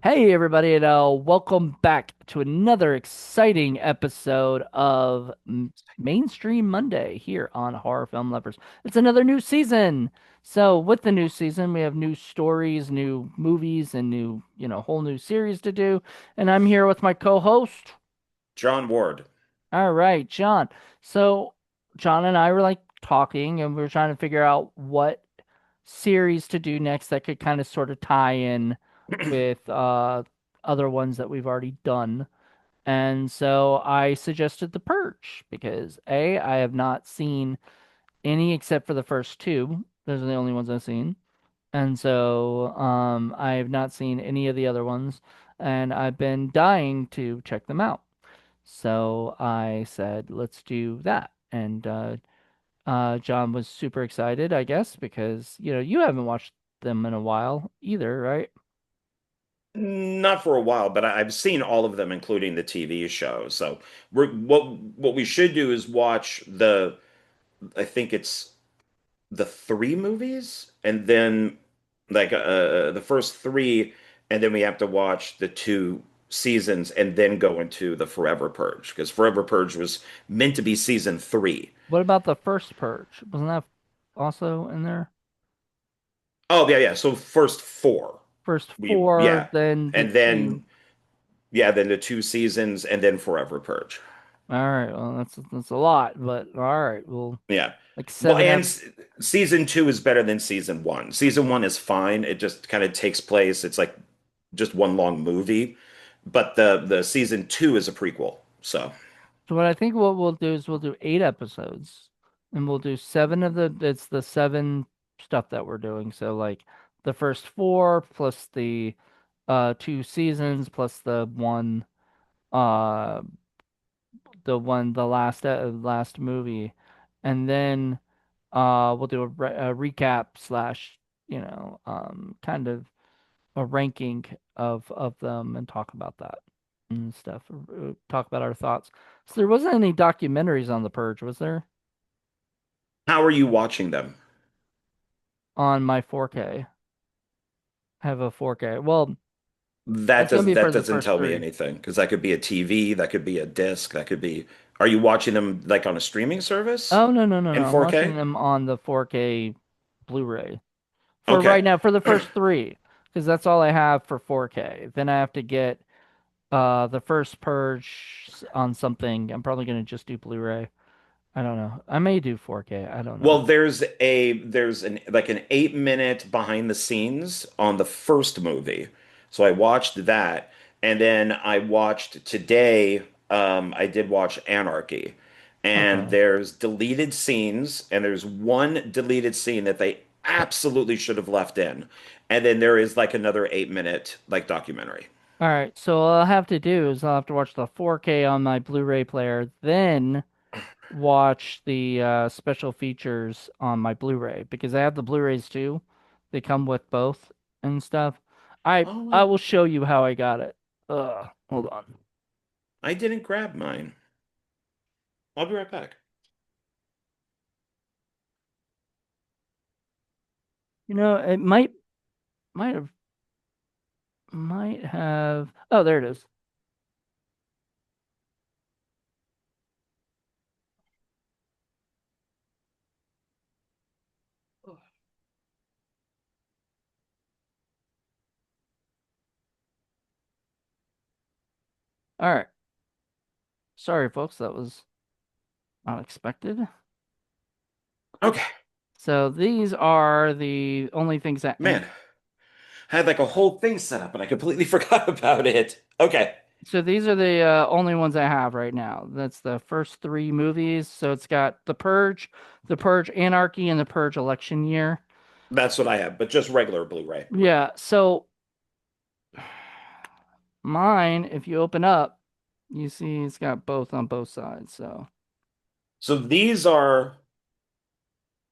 Hey everybody, and welcome back to another exciting episode of Mainstream Monday here on Horror Film Lovers. It's another new season. So with the new season, we have new stories, new movies, and new, whole new series to do. And I'm here with my co-host. John Ward. All right, John. So John and I were like talking, and we were trying to figure out what series to do next that could kind of sort of tie in with other ones that we've already done. And so I suggested The Purge because I have not seen any except for the first two. Those are the only ones I've seen. And so I have not seen any of the other ones, and I've been dying to check them out. So I said, let's do that. And John was super excited, I guess, because you haven't watched them in a while either, right? Not for a while, but I've seen all of them, including the TV show. So what we should do is watch I think it's the three movies, and then the first three, and then we have to watch the two seasons, and then go into the Forever Purge because Forever Purge was meant to be season three. What about the first Purge? Wasn't that also in there? Oh yeah. So first four, First we four, yeah, then the and two. then yeah, then the two seasons, and then Forever Purge. All right, well that's a lot, but all right, well, Yeah. like Well, seven and ep season two is better than season one. Season one is fine. It just kind of takes place. It's like just one long movie. But the season two is a prequel. So, So what I think what we'll do is we'll do 8 episodes, and we'll do seven of it's the seven stuff that we're doing. So like the first four plus the two seasons plus uh the last movie, and then we'll do a recap slash kind of a ranking of them and talk about that and stuff. Talk about our thoughts. So there wasn't any documentaries on the Purge, was there? how are you watching them? On my 4K. I have a 4K. Well, That that's gonna be for that the doesn't first tell me three. anything because that could be a TV, that could be a disc, that could be. Are you watching them like on a streaming service Oh, no, no, no, in no. I'm watching 4K? them on the 4K Blu-ray for right Okay. now for the first three because that's all I have for 4K. Then I have to get the first Purge on something. I'm probably gonna just do Blu-ray. I don't know. I may do 4K. I don't know. Well, there's an like an 8 minute behind the scenes on the first movie. So I watched that, and then I watched today, I did watch Anarchy. And Okay. there's deleted scenes, and there's one deleted scene that they absolutely should have left in. And then there is like another 8 minute like documentary. All right. So what I'll have to do is I'll have to watch the 4K on my Blu-ray player, then watch the special features on my Blu-ray because I have the Blu-rays too. They come with both and stuff. Oh, I will show you how I got it. Hold on. I didn't grab mine. I'll be right back. It might have might have. Oh, there it is. All right. Sorry, folks. That was unexpected. Okay, So these are the only things that. man. I had like a whole thing set up and I completely forgot about it. Okay. So these are the only ones I have right now. That's the first three movies. So it's got The Purge Anarchy, and The Purge Election Year. That's what I have, but just regular Blu-ray. Yeah. So mine, if you open up, you see it's got both on both sides. So So these are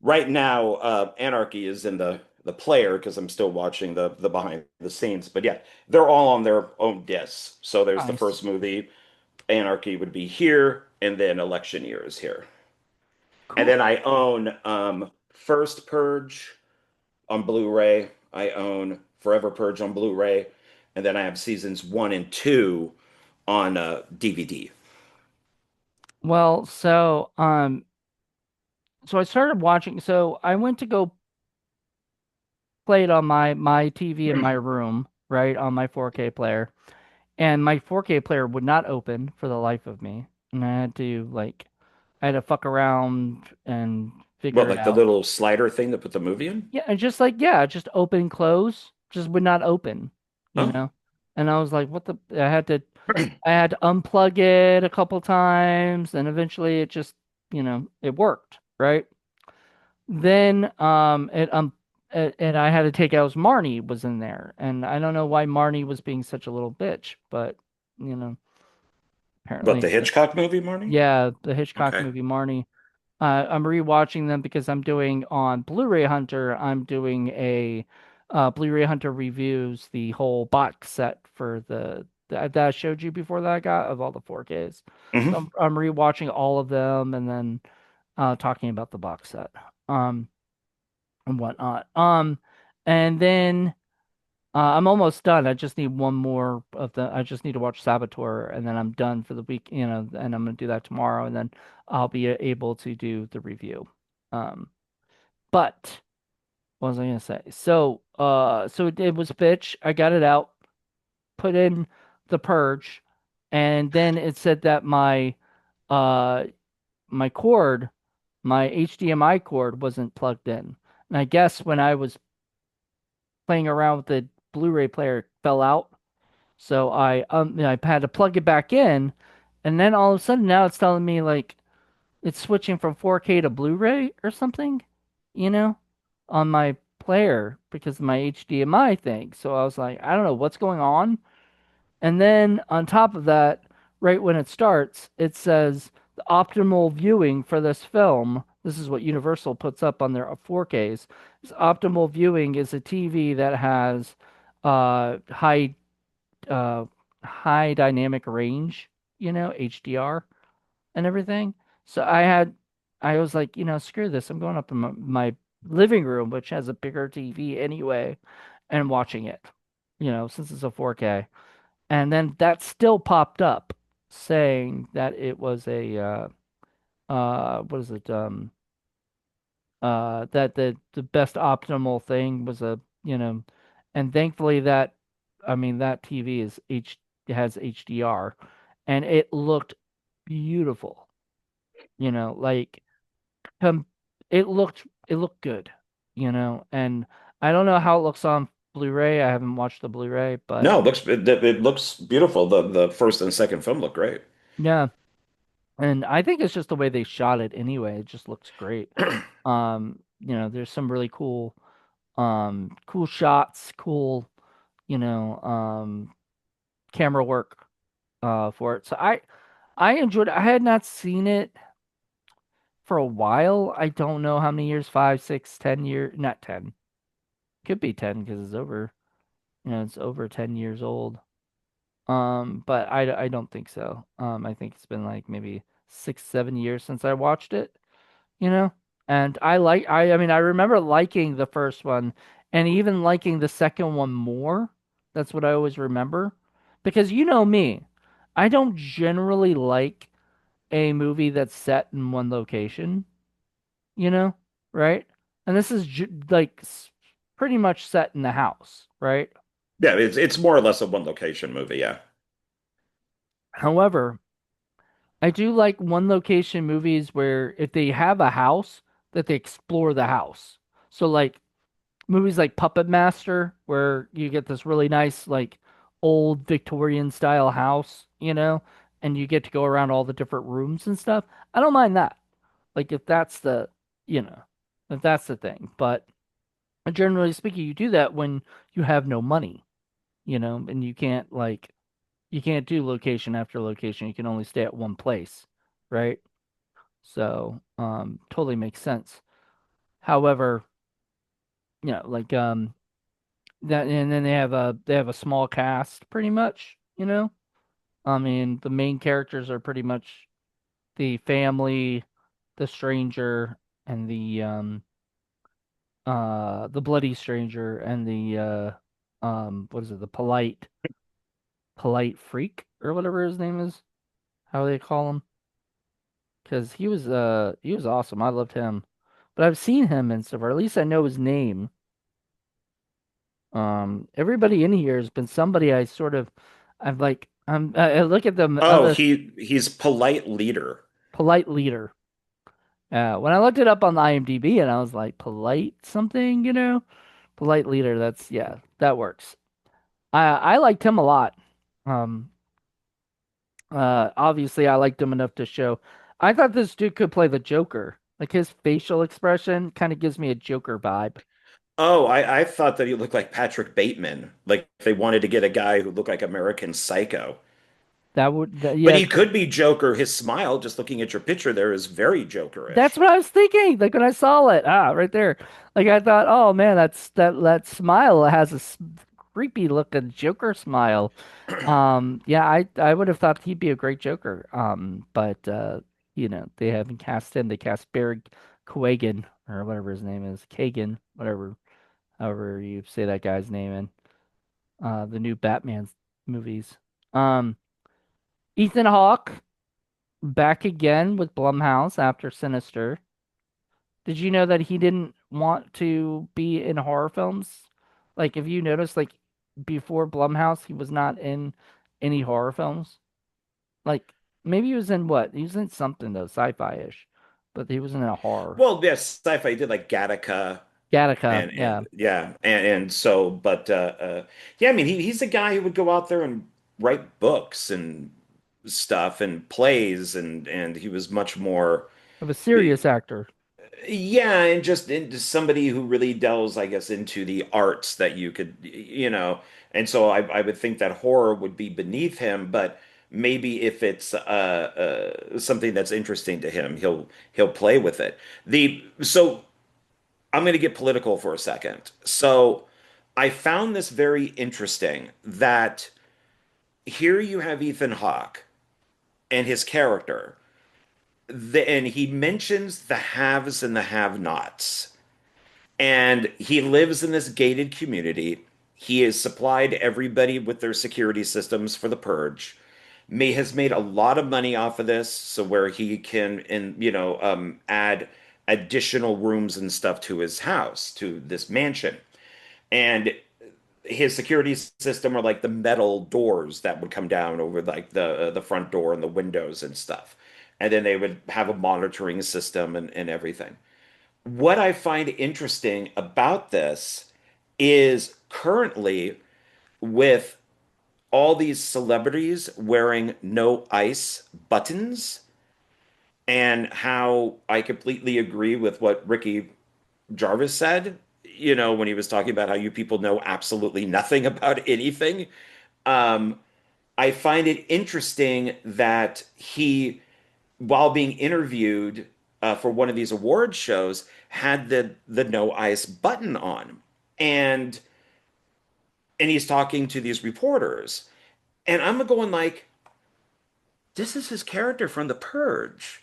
right now, Anarchy is in the player because I'm still watching the behind the scenes. But yeah, they're all on their own discs. So there's the nice. first movie, Anarchy would be here, and then Election Year is here. And then Cool. I own First Purge on Blu-ray. I own Forever Purge on Blu-ray. and then I have seasons 1 and 2 on DVD. Well, so I started watching. So I went to go play it on my TV in my room, right, on my 4K player, and my 4K player would not open for the life of me, and I had to fuck around and What, figure it like the out. little slider thing to put the movie in? Yeah, and just just open close, just would not open, you Oh, know. And I was like, what the? I had to unplug it a couple times, and eventually it just, it worked, right? Then and I had to take out Marnie was in there, and I don't know why Marnie was being such a little bitch, but you know, what, apparently, the Hitchcock movie, Marnie? yeah, the Hitchcock Okay. movie Marnie. I'm rewatching them because I'm doing on Blu-ray Hunter. I'm doing a Blu-ray Hunter reviews the whole box set for that I showed you before that I got of all the 4Ks. So Hmm. I'm rewatching all of them and then talking about the box set and whatnot. And then I'm almost done. I just need one more of the. I just need to watch Saboteur, and then I'm done for the week. And I'm gonna do that tomorrow, and then I'll be able to do the review. Um, but what was I gonna say? So it was bitch. I got it out, put in the purge, and then it said that uh my cord, my HDMI cord wasn't plugged in. And I guess when I was playing around with the Blu-ray player, it fell out. So I had to plug it back in, and then all of a sudden now it's telling me like it's switching from 4K to Blu-ray or something, you know, on my player because of my HDMI thing. So I was like, I don't know what's going on. And then on top of that, right when it starts, it says the optimal viewing for this film. This is what Universal puts up on their 4Ks. This optimal viewing is a TV that has uh high uh high dynamic range, HDR and everything. So I was like, screw this. I'm going up in my living room, which has a bigger TV anyway, and watching it, since it's a 4K. And then that still popped up saying that it was what is it? That the best optimal thing was and thankfully that TV has HDR, and it looked beautiful, like com it looked good, and I don't know how it looks on Blu-ray. I haven't watched the Blu-ray, but No, it looks beautiful. The first and second film look great. yeah, and I think it's just the way they shot it anyway. It just looks great. There's some really cool shots, cool, you know, um, camera work for it. So I enjoyed it. I had not seen it for a while. I don't know how many years, 5, 6, 10 years, not 10. Could be 10 because it's over 10 years old. But I don't think so. I think it's been like maybe 6, 7 years since I watched it, you know? And I mean, I remember liking the first one and even liking the second one more. That's what I always remember. Because you know me, I don't generally like a movie that's set in one location, you know? Right? And this is pretty much set in the house, right? Yeah, it's more or less a one location movie. Yeah. However, I do like one location movies where if they have a house, that they explore the house. So like movies like Puppet Master, where you get this really nice, like old Victorian style house, and you get to go around all the different rooms and stuff. I don't mind that. Like you know, if that's the thing. But generally speaking, you do that when you have no money, and you can't do location after location. You can only stay at one place, right? So, totally makes sense. However, like that, and then they have a small cast, pretty much. I mean, the main characters are pretty much the family, the stranger, and the bloody stranger, and what is it, the polite freak or whatever his name is, how they call him, because he was awesome. I loved him, but I've seen him and stuff, or at least I know his name. Everybody in here has been somebody I sort of, I've like, I look at them Oh, other he's polite leader. polite leader. When I looked it up on the IMDb and I was like, polite something, polite leader. That's yeah, that works. I liked him a lot. Um, obviously I liked him enough to show. I thought this dude could play the Joker. Like his facial expression kind of gives me a Joker vibe. Oh, I thought that he looked like Patrick Bateman. Like they wanted to get a guy who looked like American Psycho. But Yeah, he could be Joker. His smile, just looking at your picture there, is very that's Jokerish. what I was thinking. Like when I saw it, right there. Like I thought, oh man, that smile has a creepy looking Joker smile. Yeah, I would have thought he'd be a great Joker. But they haven't cast him. They cast Barry Keoghan or whatever his name is, Kagan, whatever, however you say that guy's name in the new Batman movies. Um, Ethan Hawke back again with Blumhouse after Sinister. Did you know that he didn't want to be in horror films? Like, if you noticed, like before Blumhouse, he was not in any horror films. Like, maybe he was in what? He was in something though, sci-fi-ish, but he wasn't in a horror. Well, yes, sci-fi did like Gattaca Gattaca, and yeah. yeah, and so, but yeah, I mean, he's a guy who would go out there and write books and stuff and plays, and he was much more. Of a serious actor. Yeah, and just into somebody who really delves, I guess, into the arts that you could, and so I would think that horror would be beneath him, but maybe if it's something that's interesting to him, he'll play with it. So I'm going to get political for a second. So I found this very interesting that here you have Ethan Hawke and his character, and he mentions the haves and the have-nots. And he lives in this gated community. He has supplied everybody with their security systems for the purge. May has made a lot of money off of this, so where he can, add additional rooms and stuff to his house, to this mansion. And his security system are like the metal doors that would come down over like the front door and the windows and stuff. And then they would have a monitoring system and everything. What I find interesting about this is currently with all these celebrities wearing no ice buttons, and how I completely agree with what Ricky Jarvis said, when he was talking about how you people know absolutely nothing about anything. Um, I find it interesting that he, while being interviewed for one of these award shows, had the no ice button on, and he's talking to these reporters, and I'm going like, this is his character from The Purge,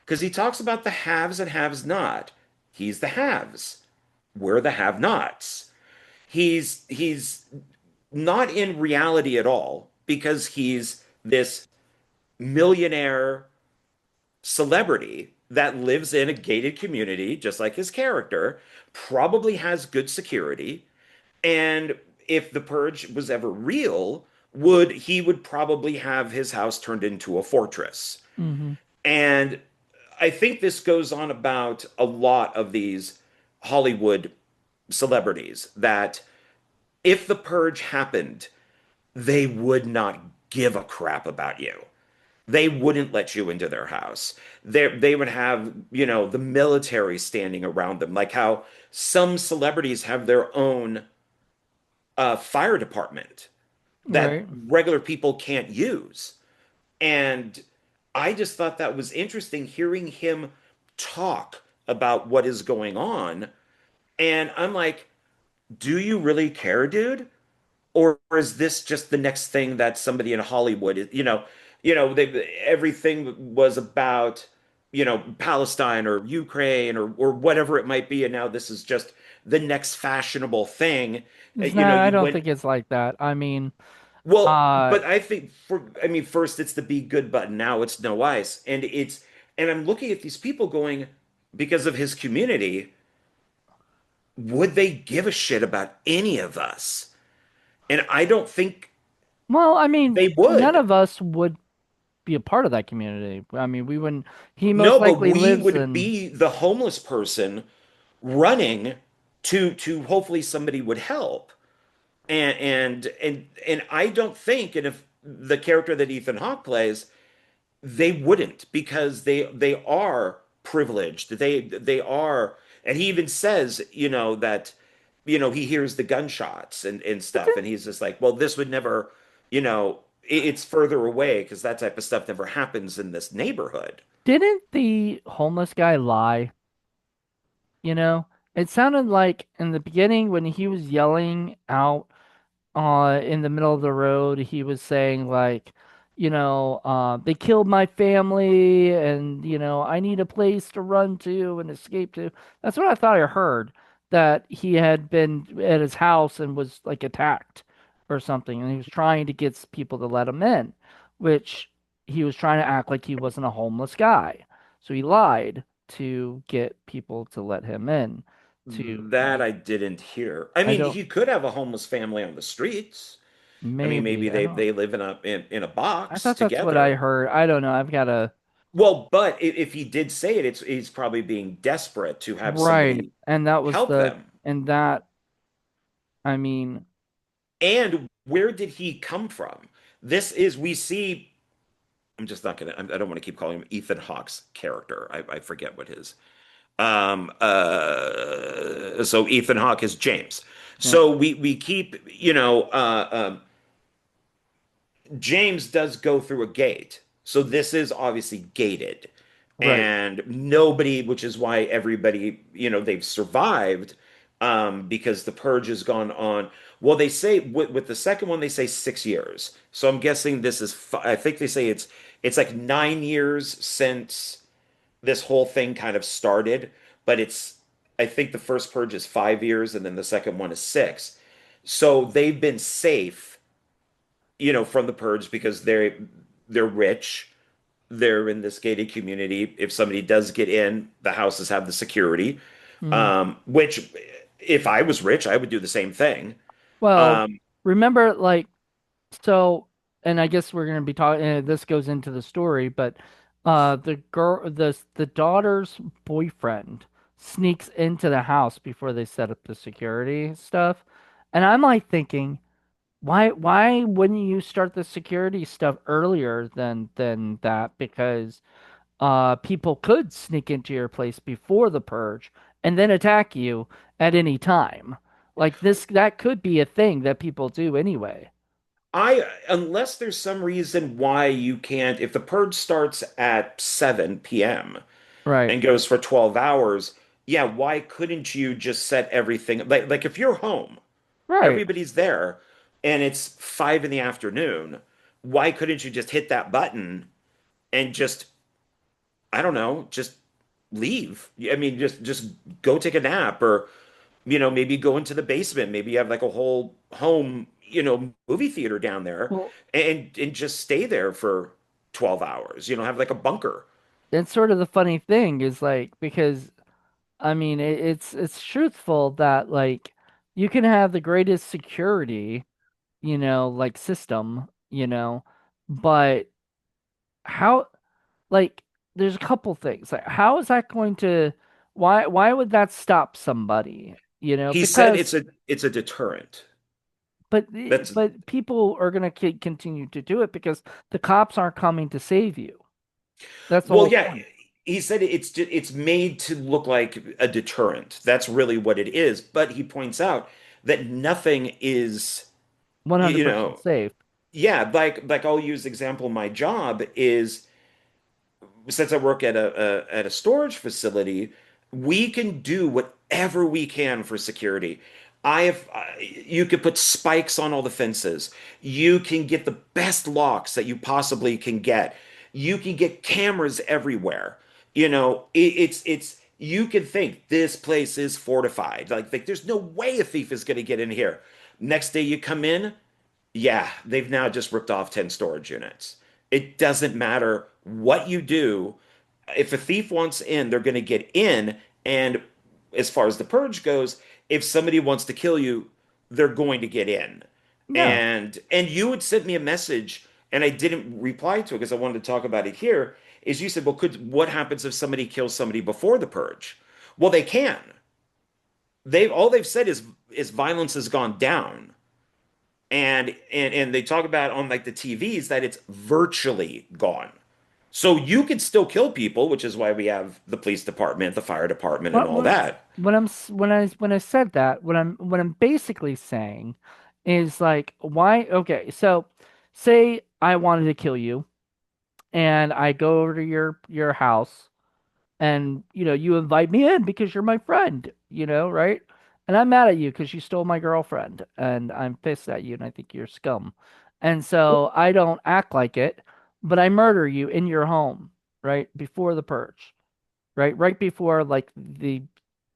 because he talks about the haves and haves not. He's the haves. We're the have-nots. He's not in reality at all because he's this millionaire celebrity that lives in a gated community, just like his character, probably has good security. And if the purge was ever real, he would probably have his house turned into a fortress. Hmm. And I think this goes on about a lot of these Hollywood celebrities that if the purge happened, they would not give a crap about you. They wouldn't let you into their house. They would have, the military standing around them, like how some celebrities have their own fire department that Right. regular people can't use. And I just thought that was interesting hearing him talk about what is going on. And I'm like, do you really care, dude? Or is this just the next thing that somebody in Hollywood, everything was about, Palestine or Ukraine or whatever it might be, and now this is just the next fashionable thing. It's You know, not, I you don't went think it's like that. I mean, well, uh, but I think I mean, first it's the be good button, now it's no ice. And I'm looking at these people going, because of his community, would they give a shit about any of us? And I don't think well, I mean, they none would. of us would be a part of that community. I mean, we wouldn't, he most No, but likely we lives would in, be the homeless person running to hopefully somebody would help. And I don't think, and if the character that Ethan Hawke plays, they wouldn't, because they are privileged. They are, and he even says, that, he hears the gunshots and but stuff, and he's just like, well, this would never, it's further away because that type of stuff never happens in this neighborhood. didn't the homeless guy lie? You know, it sounded like in the beginning when he was yelling out in the middle of the road, he was saying like, they killed my family and, I need a place to run to and escape to. That's what I thought I heard, that he had been at his house and was like attacked or something, and he was trying to get people to let him in, which he was trying to act like he wasn't a homeless guy. So he lied to get people to let him in to That I didn't hear. I I mean, don't he could have a homeless family on the streets. I mean, maybe maybe I they don't live in a I box thought that's what I together. heard. I don't know. I've got to Well, but if he did say it, he's probably being desperate to have right. somebody And that was help them. and that, I mean, And where did he come from? This is, we see, I'm just not gonna, I don't want to keep calling him Ethan Hawke's character. I forget what his, so Ethan Hawke is James. yeah, So we keep, James does go through a gate. So this is obviously gated. right. And nobody, which is why everybody, they've survived, because the purge has gone on. Well, they say with the second one, they say 6 years. So I'm guessing this is, I think they say it's like 9 years since this whole thing kind of started, but I think the first purge is 5 years and then the second one is six. So they've been safe, from the purge because they're rich. They're in this gated community. If somebody does get in, the houses have the security. Mhm. Which if I was rich, I would do the same thing. Well, Um, remember, like, so, and I guess we're going to be talking, this goes into the story, but the daughter's boyfriend sneaks into the house before they set up the security stuff. And I'm like thinking, why wouldn't you start the security stuff earlier than that? Because people could sneak into your place before the purge and then attack you at any time. Like this, that could be a thing that people do anyway. unless there's some reason why you can't, if the purge starts at 7 p.m. Right. and goes for 12 hours, yeah, why couldn't you just set everything like if you're home, Right. everybody's there, and it's 5 in the afternoon, why couldn't you just hit that button and just, I don't know, just leave? I mean, just go take a nap, or maybe go into the basement. Maybe you have like a whole home, movie theater down there, Well, and just stay there for 12 hours. Have like a bunker. it's sort of the funny thing is like because I mean it's truthful that like you can have the greatest security, like system, but how like there's a couple things. Like how is that going to why would that stop somebody? He said Because it's a deterrent. but That's but people are going to continue to do it because the cops aren't coming to save you. That's the Well, whole yeah. point. He said it's made to look like a deterrent. That's really what it is. But he points out that nothing is, you 100% know, safe. yeah. Like I'll use example. My job is, since I work at a storage facility, we can do whatever we can for security. You could put spikes on all the fences. You can get the best locks that you possibly can get. You can get cameras everywhere. you can think this place is fortified. Like there's no way a thief is going to get in here. Next day you come in, yeah, they've now just ripped off 10 storage units. It doesn't matter what you do. If a thief wants in, they're going to get in. And as far as the purge goes, if somebody wants to kill you, they're going to get in. Yeah. And you had sent me a message, and I didn't reply to it because I wanted to talk about it here. Is you said, well, could what happens if somebody kills somebody before the purge? Well, they can. They all they've said is violence has gone down. And they talk about on like the TVs that it's virtually gone. So you could still kill people, which is why we have the police department, the fire department, and What all what that. when when I said that, what I'm basically saying is like why okay, so say I wanted to kill you and I go over to your house and you invite me in because you're my friend, right? And I'm mad at you because you stole my girlfriend and I'm pissed at you and I think you're scum. And so I don't act like it, but I murder you in your home, right? Before the purge, right? Right before like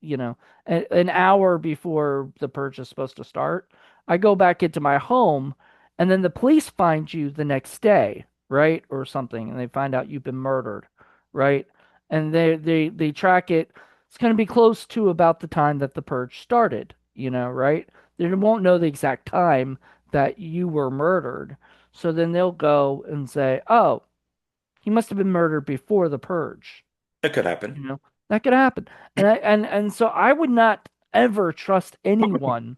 you know, an hour before the purge is supposed to start. I go back into my home and then the police find you the next day, right? Or something, and they find out you've been murdered, right? And they track it. It's going to be close to about the time that the purge started, right? They won't know the exact time that you were murdered. So then they'll go and say, "Oh, he must have been murdered before the purge." It could happen. You know, that could happen. And so I would not ever trust anyone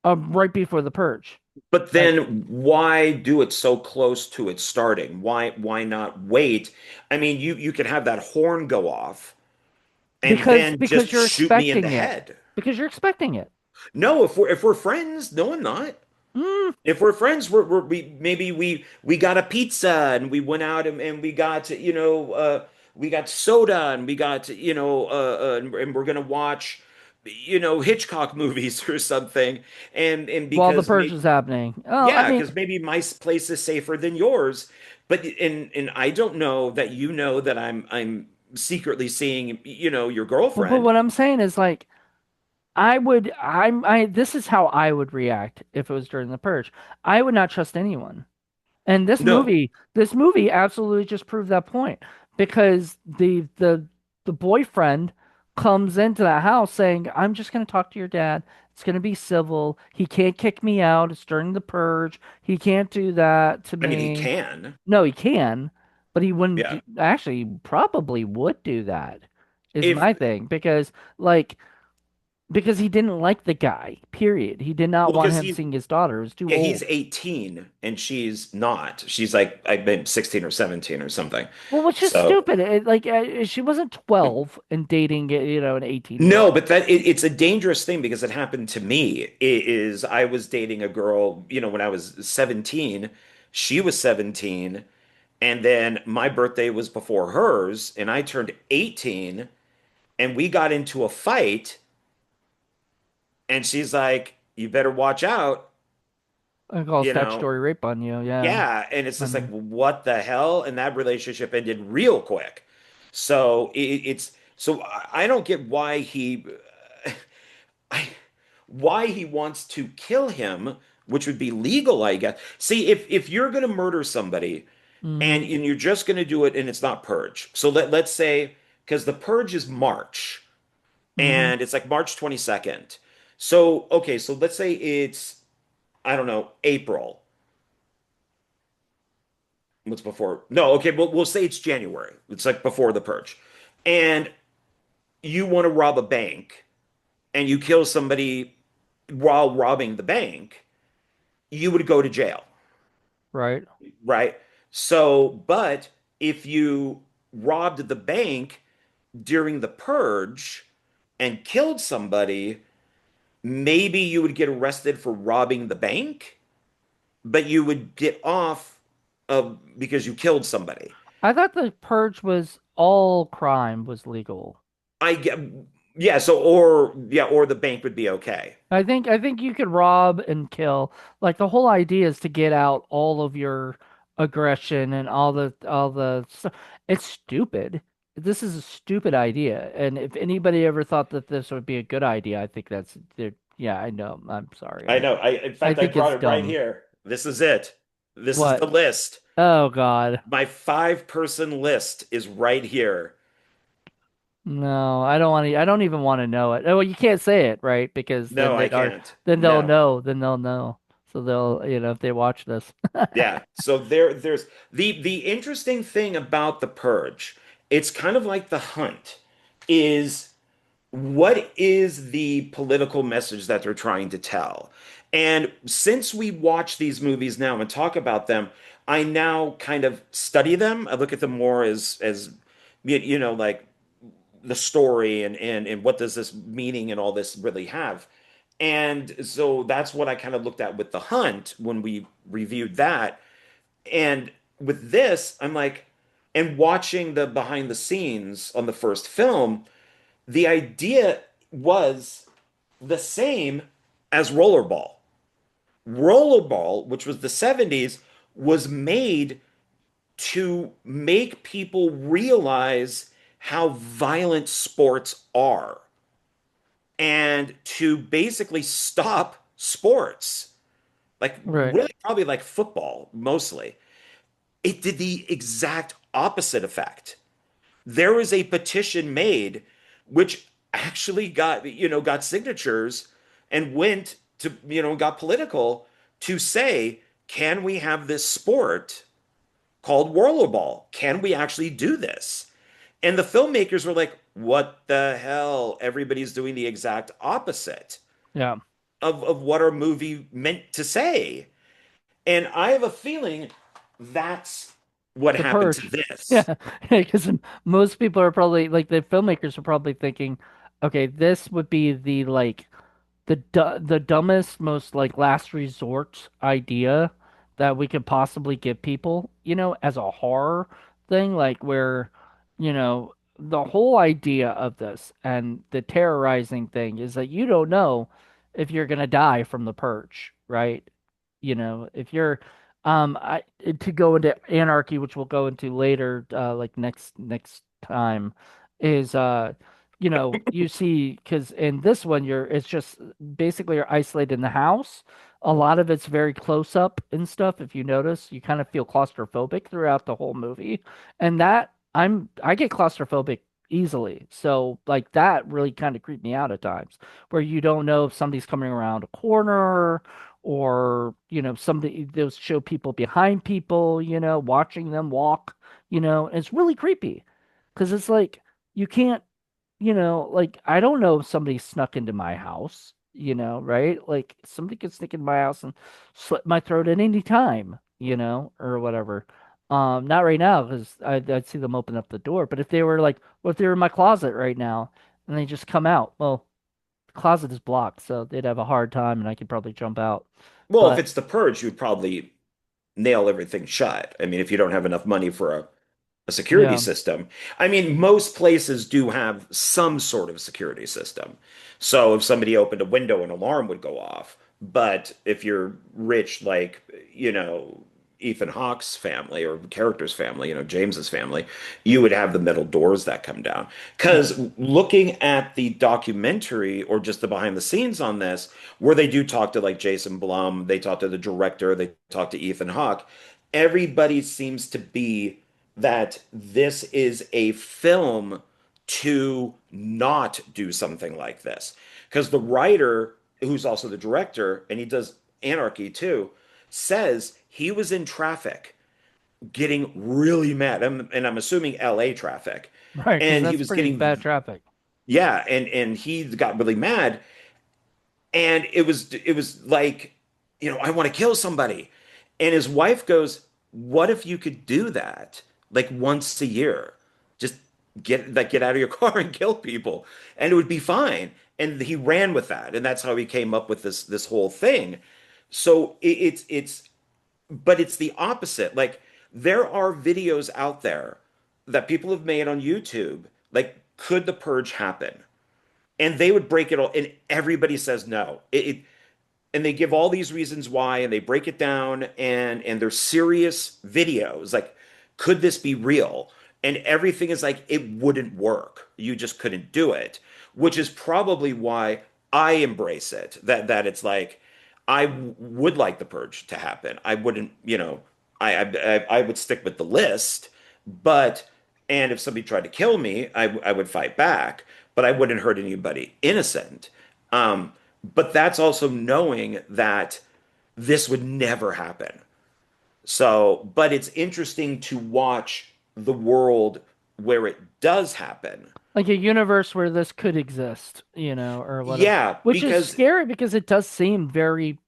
right before the purge. But Like then why do it so close to it starting? Why not wait? I mean, you could have that horn go off and then just because you're shoot me in the expecting it. head. Because you're expecting it. No, if we're friends, no, I'm not. Mm, If we're friends, we maybe we got a pizza and we went out and we got we got soda and we got and we're gonna watch Hitchcock movies or something and while the because purge is happening. Oh, I yeah, mean, because maybe my place is safer than yours, but and I don't know that you know that I'm secretly seeing your but girlfriend. what I'm saying is like this is how I would react if it was during the purge. I would not trust anyone. And No, this movie absolutely just proved that point because the boyfriend comes into the house saying, "I'm just going to talk to your dad. It's going to be civil. He can't kick me out. It's during the purge. He can't do that to I mean he me." can. No, he can, but he wouldn't Yeah. actually he probably would do that. Is If my thing because he didn't like the guy. Period. He did not Well, want because him he's seeing his daughter. It was too yeah, he's old. 18 and she's not. She's like I've been 16 or 17 or something. Well, which is So stupid. She wasn't 12 and dating, an 18-year-old. no, but it's a dangerous thing because it happened to me. I was dating a girl, when I was 17, she was 17, and then my birthday was before hers, and I turned 18, and we got into a fight, and she's like, "You better watch out," I call you know. statutory rape on you. Yeah. Yeah, and it's just like, And what the hell? And that relationship ended real quick. So it's so I don't get I, why he wants to kill him, which would be legal, I guess. See, if you're gonna murder somebody hmm and you're just gonna do it and it's not purge. So let's say because the purge is March hmm and it's like March 22nd. So okay, so let's say it's I don't know, April. What's before? No, okay, we'll say it's January. It's like before the purge. And you want to rob a bank and you kill somebody while robbing the bank, you would go to jail, right. right? So, but if you robbed the bank during the purge and killed somebody, maybe you would get arrested for robbing the bank, but you would get off because you killed somebody. I thought the purge was all crime was legal. I get, yeah, so or the bank would be okay. I think you could rob and kill. Like the whole idea is to get out all of your aggression and all the stuff. It's stupid. this is a stupid idea. And if anybody ever thought that this would be a good idea, I think that's yeah, I know. I'm sorry. I know. In I fact, I think brought it's it right dumb. here. This is it. This is the What? list. Oh God. My 5-person list is right here. No, I don't want to. I don't even want to know it. Oh, well, you can't say it, right? Because No, I can't. then they'll No. know. Then they'll know. So they'll, if they watch this. Yeah. So there's the interesting thing about the Purge. It's kind of like the Hunt. Is what is the political message that they're trying to tell? And since we watch these movies now and talk about them, I now kind of study them. I look at them more as like the story and what does this meaning and all this really have. And so that's what I kind of looked at with The Hunt when we reviewed that. And with this, I'm like, and watching the behind the scenes on the first film, the idea was the same as Rollerball. Rollerball, which was the 70s, was made to make people realize how violent sports are and to basically stop sports. Like, Right. really, probably like football mostly. It did the exact opposite effect. There was a petition made which actually got signatures and went to, got political to say, can we have this sport called rollerball? Can we actually do this? And the filmmakers were like, what the hell? Everybody's doing the exact opposite Yeah. of what our movie meant to say. And I have a feeling that's what The happened to Purge. this. Yeah. Because most people are probably like the filmmakers are probably thinking, okay, this would be the like the dumbest, most like last resort idea that we could possibly give people, as a horror thing, like where, the whole idea of this and the terrorizing thing is that you don't know if you're gonna die from the purge, right? If you're I to go into anarchy, which we'll go into later, like next time, is you see, because in this one it's just basically you're isolated in the house. A lot of it's very close up and stuff. If you notice, you kind of feel claustrophobic throughout the whole movie, and I get claustrophobic easily. So like that really kind of creeped me out at times, where you don't know if somebody's coming around a corner or somebody those show people behind people, watching them walk, and it's really creepy because it's like you can't, like I don't know if somebody snuck into my house, right? Like somebody could sneak into my house and slit my throat at any time, or whatever. Not right now because I'd see them open up the door. But if they were like, what if they were in my closet right now and they just come out? Well, the closet is blocked, so they'd have a hard time, and I could probably jump out. Well, if But it's the purge, you'd probably nail everything shut. I mean, if you don't have enough money for a security yeah, system. I mean, most places do have some sort of security system. So if somebody opened a window, an alarm would go off. But if you're rich, like, Ethan Hawke's family or character's family, James's family, you would have the metal doors that come down. yeah, Because looking at the documentary or just the behind the scenes on this, where they do talk to like Jason Blum, they talk to the director, they talk to Ethan Hawke, everybody seems to be that this is a film to not do something like this. Because the writer, who's also the director, and he does Anarchy too, says he was in traffic getting really mad. And I'm assuming LA traffic. right, because And he that's was pretty bad getting, traffic. yeah, and he got really mad. And it was like, I want to kill somebody. And his wife goes, "What if you could do that like once a year? Just get out of your car and kill people, and it would be fine." And he ran with that, and that's how he came up with this whole thing. So but it's the opposite. Like there are videos out there that people have made on YouTube, like could the purge happen? And they would break it all, and everybody says no. And they give all these reasons why, and they break it down, and they're serious videos. Like, could this be real? and everything is like it wouldn't work. You just couldn't do it, which is probably why I embrace it. That it's like would like the purge to happen. I wouldn't, I would stick with the list, but and if somebody tried to kill me, I would fight back, but I wouldn't hurt anybody innocent. But that's also knowing that this would never happen. So, but it's interesting to watch the world where it does happen. Like a universe where this could exist, or whatever. Yeah, Which is because scary because it does seem very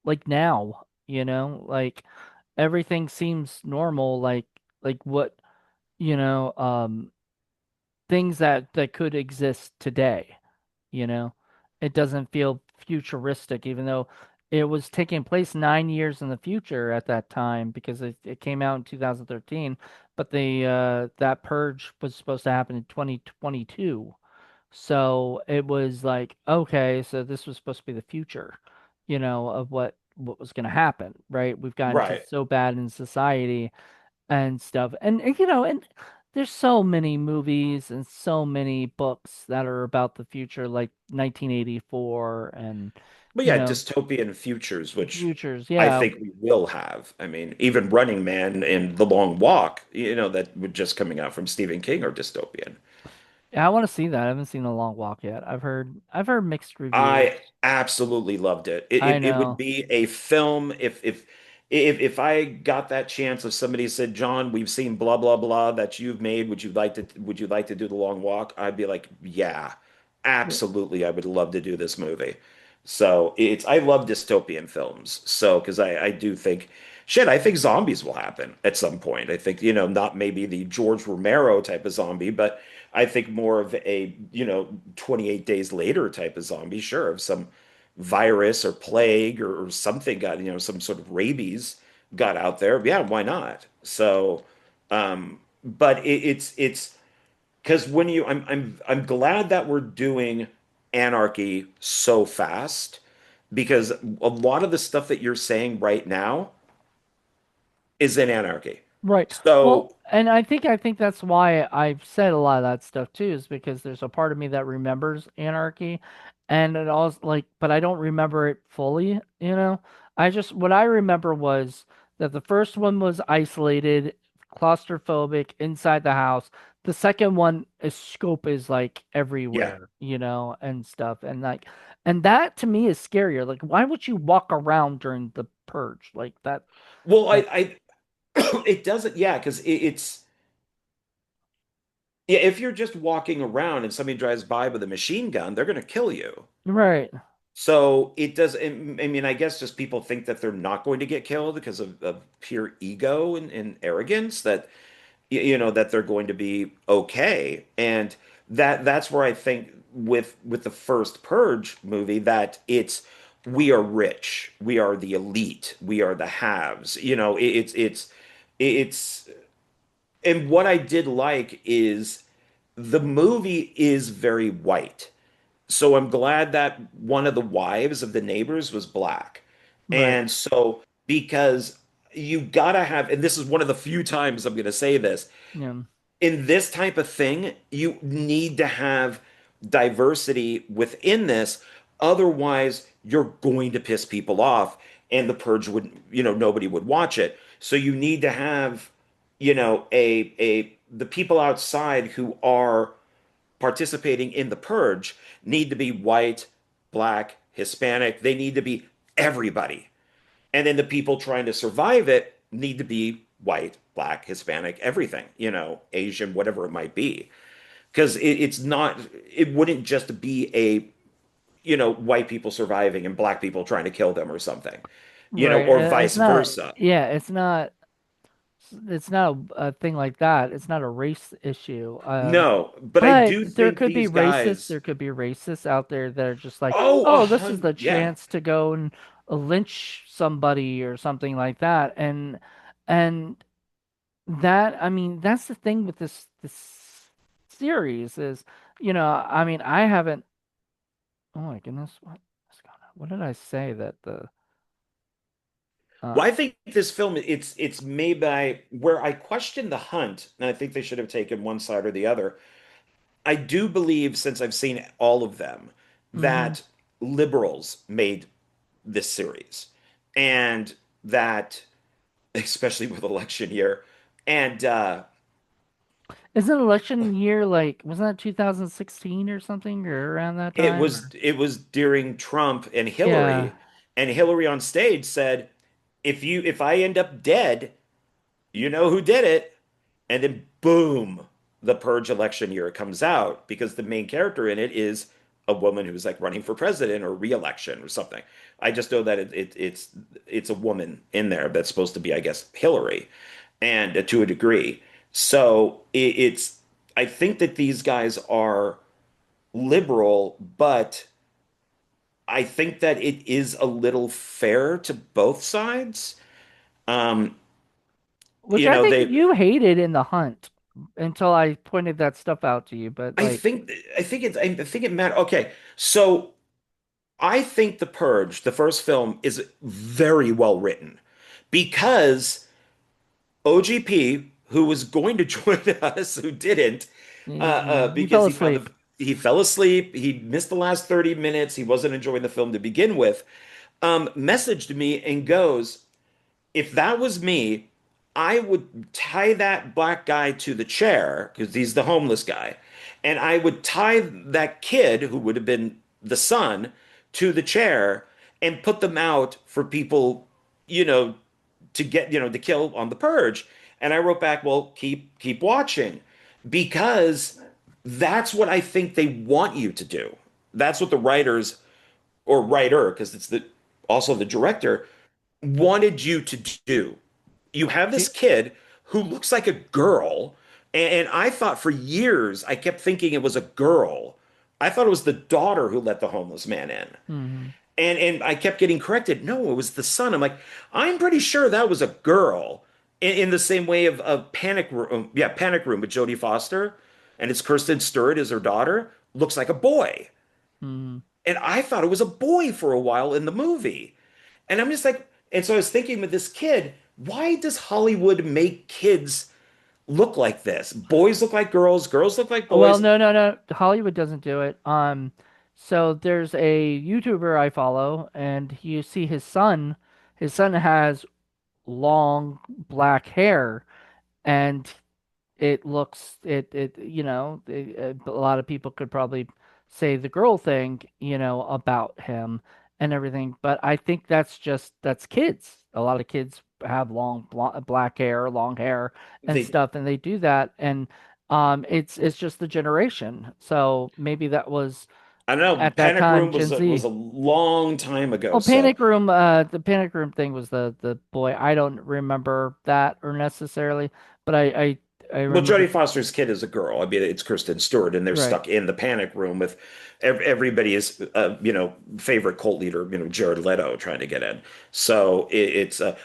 like now, like everything seems normal, like what, you know, things that could exist today, you know. It doesn't feel futuristic, even though it was taking place 9 years in the future at that time because it came out in 2013, but the that purge was supposed to happen in 2022. So it was like, okay, so this was supposed to be the future, of what was going to happen, right? We've gotten right. just so bad in society and stuff. And there's so many movies and so many books that are about the future, like 1984 and, But you yeah, know, dystopian futures, which futures. I Yeah. think we will have. I mean, even Running Man and The Long Walk, that were just coming out from Stephen King are dystopian. Yeah, I want to see that. I haven't seen The Long Walk yet. I've heard mixed I reviews. absolutely loved it. It, I it, it would know. be a film if I got that chance, if somebody said, John, we've seen blah blah blah that you've made, would you like to do the long walk? I'd be like, yeah, Yeah. absolutely. I would love to do this movie. So I love dystopian films. So because I do think shit, I think zombies will happen at some point. I think, not maybe the George Romero type of zombie, but I think more of a, 28 days later type of zombie, sure, of some virus or plague or something got, some sort of rabies got out there. Yeah, why not? So, but it's because when I'm glad that we're doing anarchy so fast because a lot of the stuff that you're saying right now is in anarchy. Right. Well, So and I think that's why I've said a lot of that stuff too, is because there's a part of me that remembers anarchy, and it also like, but I don't remember it fully, what I remember was that the first one was isolated, claustrophobic inside the house. The second one is scope is like yeah. everywhere, and stuff. And that to me is scarier. Like, why would you walk around during the purge? Like that Well, that it doesn't, yeah, because it's yeah, if you're just walking around and somebody drives by with a machine gun, they're going to kill you. right. So it does. I mean, I guess just people think that they're not going to get killed because of pure ego and arrogance that that they're going to be okay. And that's where I think with the first Purge movie that it's we are rich, we are the elite, we are the haves. It's and what I did like is the movie is very white. So I'm glad that one of the wives of the neighbors was black. Right. And so because you gotta have, and this is one of the few times I'm gonna say this, Yeah. in this type of thing, you need to have diversity within this. Otherwise, you're going to piss people off, and the purge would, nobody would watch it. So you need to have, a the people outside who are participating in the purge need to be white, black, Hispanic. They need to be everybody. And then the people trying to survive it need to be white, black, Hispanic, everything, Asian, whatever it might be. Because it's not, it wouldn't just be a, white people surviving and black people trying to kill them or something, Right. or It's vice not, versa. yeah, it's not a thing like that. It's not a race issue. No, but I But do there think could be these racists. guys, There could be racists out there that are just like, oh, oh, this is the yeah. chance to go and lynch somebody or something like that. And that, I mean, that's the thing with this series is, I mean, I haven't. Oh my goodness, what is going on? What did I say that the? Uh, Well, I think this film it's made by where I question the hunt, and I think they should have taken one side or the other. I do believe, since I've seen all of them, hmm. that liberals made this series, and that especially with election year, and Isn't election year like wasn't that 2016 or something or around that it time? was Or it was during Trump yeah. and Hillary on stage said, if I end up dead, you know who did it. And then boom, the Purge election year comes out because the main character in it is a woman who's like running for president or re-election or something. I just know that it's a woman in there that's supposed to be, I guess, Hillary, and to a degree. So it's I think that these guys are liberal, but I think that it is a little fair to both sides. Um, Which I think they you hated in The Hunt until I pointed that stuff out to you, but like I think it matters. Okay, so I think The Purge, the first film, is very well written because OGP, who was going to join us, who didn't, he because fell asleep. he fell asleep, he missed the last 30 minutes, he wasn't enjoying the film to begin with, messaged me and goes, if that was me, I would tie that black guy to the chair because he's the homeless guy. And I would tie that kid, who would have been the son, to the chair and put them out for people, you know, to get, to kill on the purge. And I wrote back, well, keep watching because that's what I think they want you to do. That's what the writers or writer, because it's the also the director wanted you to do. You have this kid who looks like a girl, and I thought for years I kept thinking it was a girl. I thought it was the daughter who let the homeless man in. Hmm. And I kept getting corrected. No, it was the son. I'm like, I'm pretty sure that was a girl. In the same way of Panic Room, yeah, Panic Room with Jodie Foster, and it's Kirsten Stewart as her daughter, looks like a boy. Hmm. And I thought it was a boy for a while in the movie. And I'm just like, and so I was thinking with this kid, why does Hollywood make kids look like this? Boys look like girls, girls look like Well, boys. no. Hollywood doesn't do it. So there's a YouTuber I follow, and you see his son. His son has long black hair, and a lot of people could probably say the girl thing, about him and everything, but I think that's kids. A lot of kids have black hair, long hair and They, stuff, and they do that, and it's just the generation. So maybe that was I don't know. at that Panic time Room Gen was Z. a long time ago. Oh, So, The Panic Room thing was the boy. I don't remember that or necessarily, but I well, remember Jodie Foster's kid is a girl. I mean, it's Kristen Stewart, and they're right. stuck in the Panic Room with everybody's, favorite cult leader, Jared Leto, trying to get in. So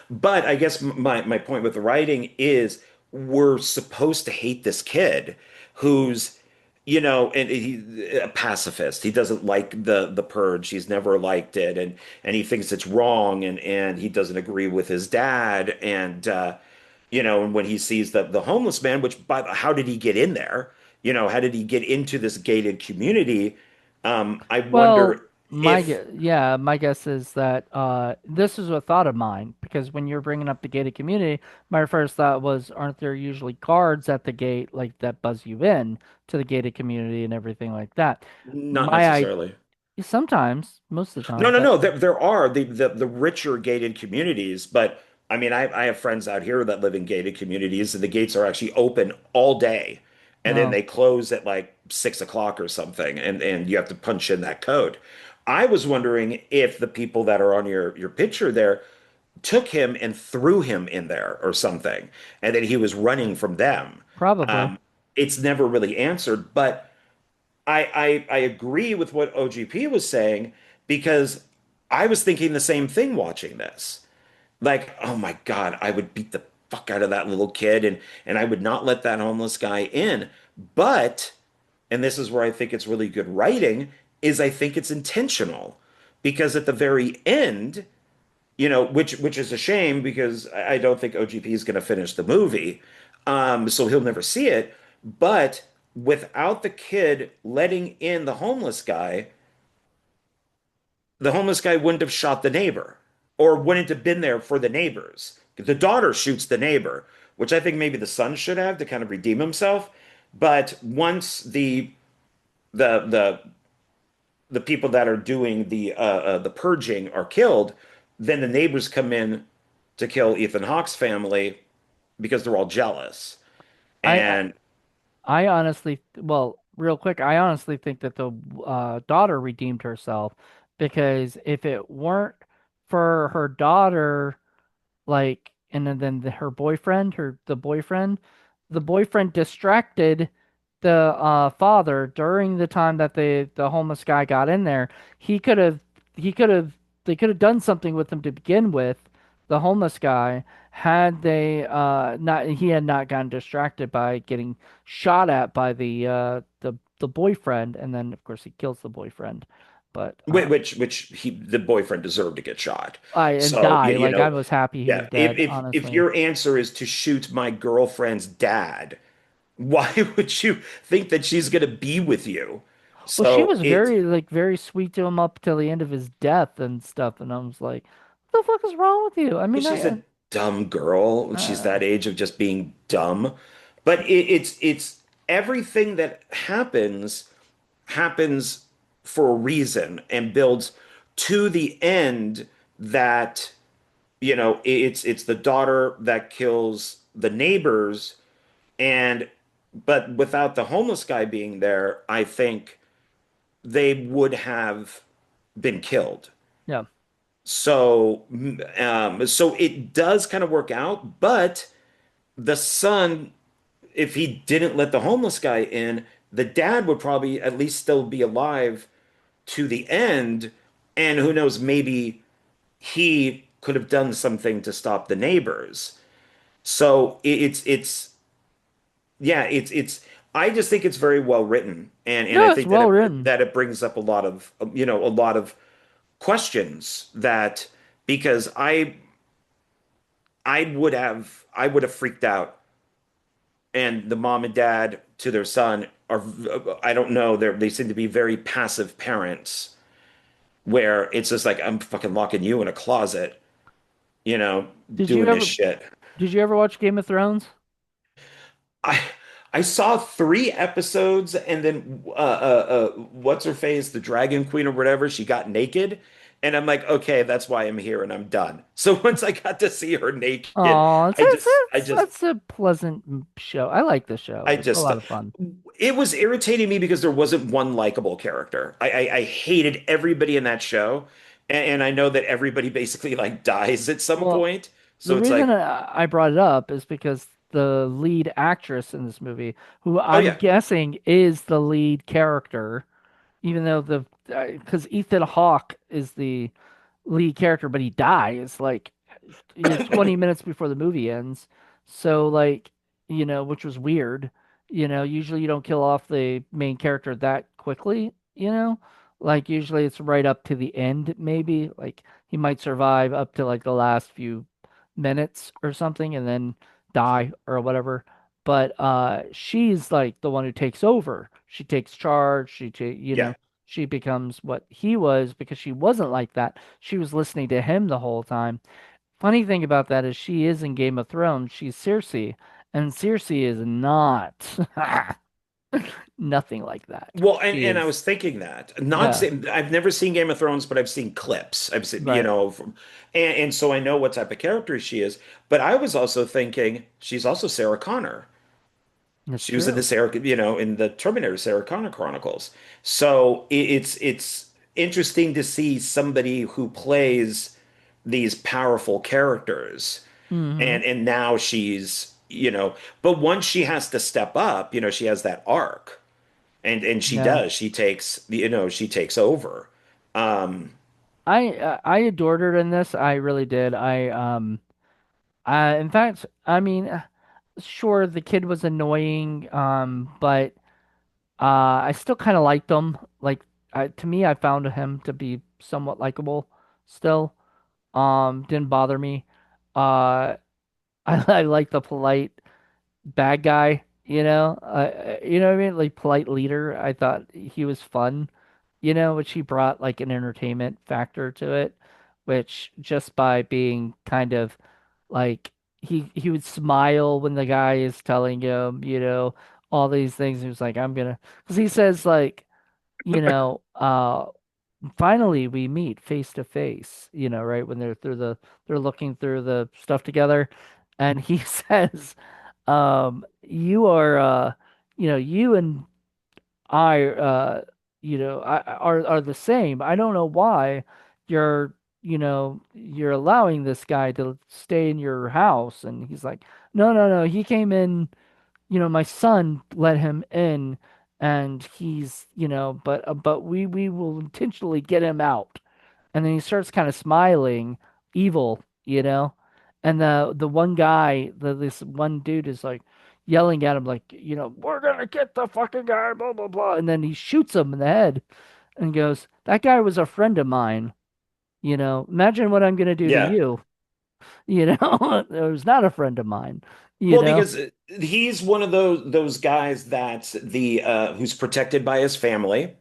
but I guess my point with the writing is we're supposed to hate this kid who's, and a pacifist. He doesn't like the purge. He's never liked it, and he thinks it's wrong, and he doesn't agree with his dad, and when he sees the homeless man, which how did he get in there? How did he get into this gated community? I Well, wonder if my guess is that this is a thought of mine because when you're bringing up the gated community, my first thought was, aren't there usually guards at the gate like that buzz you in to the gated community and everything like that? not My I necessarily. Sometimes, most of the No, time, no, but no. There are the richer gated communities, but I mean, I have friends out here that live in gated communities, and the gates are actually open all day, and then no, they close at like 6 o'clock or something, and you have to punch in that code. I was wondering if the people that are on your picture there took him and threw him in there or something, and then he was running from them. probably. Um, it's never really answered, but I agree with what OGP was saying because I was thinking the same thing watching this. Like, oh my God, I would beat the fuck out of that little kid and I would not let that homeless guy in. But, and this is where I think it's really good writing, is I think it's intentional because at the very end, which is a shame because I don't think OGP is going to finish the movie, so he'll never see it. But without the kid letting in the homeless guy wouldn't have shot the neighbor or wouldn't have been there for the neighbors. The daughter shoots the neighbor, which I think maybe the son should have to kind of redeem himself. But once the the people that are doing the purging are killed, then the neighbors come in to kill Ethan Hawke's family because they're all jealous. I And I honestly, well, real quick, I honestly think that the daughter redeemed herself because if it weren't for her daughter, like, and then her boyfriend, the boyfriend distracted the father during the time that the homeless guy got in there. He could have, he could have, they could have done something with him to begin with, the homeless guy, had they not, he had not gotten distracted by getting shot at by the boyfriend, and then of course he kills the boyfriend. But the boyfriend deserved to get shot. I and So die. Like I was happy he was yeah. dead, If honestly. your answer is to shoot my girlfriend's dad, why would you think that she's going to be with you? Well, she So was it very like very sweet to him up till the end of his death and stuff, and I was like, "What the fuck is wrong with you?" I mean, she's a dumb girl. She's that age of just being dumb. But it's everything that happens for a reason and builds to the end that it's the daughter that kills the neighbors and but without the homeless guy being there, I think they would have been killed. yeah, So it does kind of work out, but the son, if he didn't let the homeless guy in, the dad would probably at least still be alive to the end. And who knows, maybe he could have done something to stop the neighbors. So it's yeah, it's I just think it's very well written, and I no, it's think that well written. it brings up a lot of a lot of questions that because I would have freaked out, and the mom and dad to their son are I don't know they seem to be very passive parents where it's just like I'm fucking locking you in a closet, you know, Did you doing this ever shit. did you ever watch Game of Thrones? I I saw 3 episodes and then what's her face, the Dragon Queen or whatever, she got naked. And I'm like, okay, that's why I'm here and I'm done. So once I got to see her naked, Oh, I just that's a pleasant show. I like the show. I It's a just lot of fun. it was irritating me because there wasn't one likable character. I hated everybody in that show. And I know that everybody basically like dies at some Well, point. the So it's reason like, I brought it up is because the lead actress in this movie, who oh I'm yeah, guessing is the lead character, even though the because Ethan Hawke is the lead character, but he dies like 20 minutes before the movie ends. So like, which was weird. Usually you don't kill off the main character that quickly. Like usually it's right up to the end, maybe. Like he might survive up to like the last few minutes or something and then die or whatever. But she's like the one who takes over. She takes charge. yeah. She becomes what he was because she wasn't like that. She was listening to him the whole time. Funny thing about that is she is in Game of Thrones. She's Cersei, and Cersei is not nothing like that. Well, She and I is, was thinking that not yeah, saying I've never seen Game of Thrones, but I've seen clips. I've seen, right. and so I know what type of character she is. But I was also thinking she's also Sarah Connor. It's She was in the true. in the Terminator Sarah Connor Chronicles. So it's interesting to see somebody who plays these powerful characters, Hmm. and now but once she has to step up, she has that arc. And she Yeah. does. She takes over. Um, I adored her in this. I really did. In fact, I mean, sure the kid was annoying, but I still kind of liked him. Like to me, I found him to be somewhat likable still. Didn't bother me. Uh, I like the polite bad guy, you know what I mean? Like polite leader. I thought he was fun, which he brought like an entertainment factor to it, which just by being kind of like he would smile when the guy is telling him, all these things. He was like, I'm gonna, because he says like, you know, finally we meet face to face, right when they're looking through the stuff together, and he says, you are, you and I, are the same. I don't know why you're, you're allowing this guy to stay in your house. And he's like, no, no, no. He came in, my son let him in, and he's, but we will intentionally get him out. And then he starts kind of smiling, evil, And the one guy, this one dude is like yelling at him like, we're gonna get the fucking guy, blah blah blah. And then he shoots him in the head and goes, "That guy was a friend of mine, Imagine what I'm gonna do to Yeah. you, It was not a friend of mine, you Well, know." because he's one of those guys that the who's protected by his family.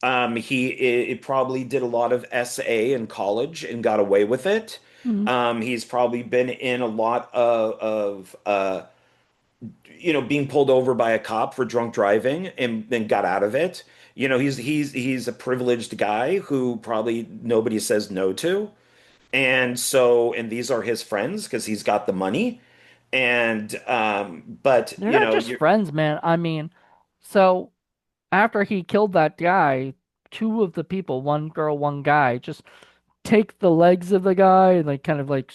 He it probably did a lot of SA in college and got away with it. Mhm. He's probably been in a lot of being pulled over by a cop for drunk driving and then got out of it. He's a privileged guy who probably nobody says no to. And these are his friends because he's got the money. And but They're not just you're friends, man. I mean, so after he killed that guy, two of the people, one girl, one guy, just take the legs of the guy and like kind of like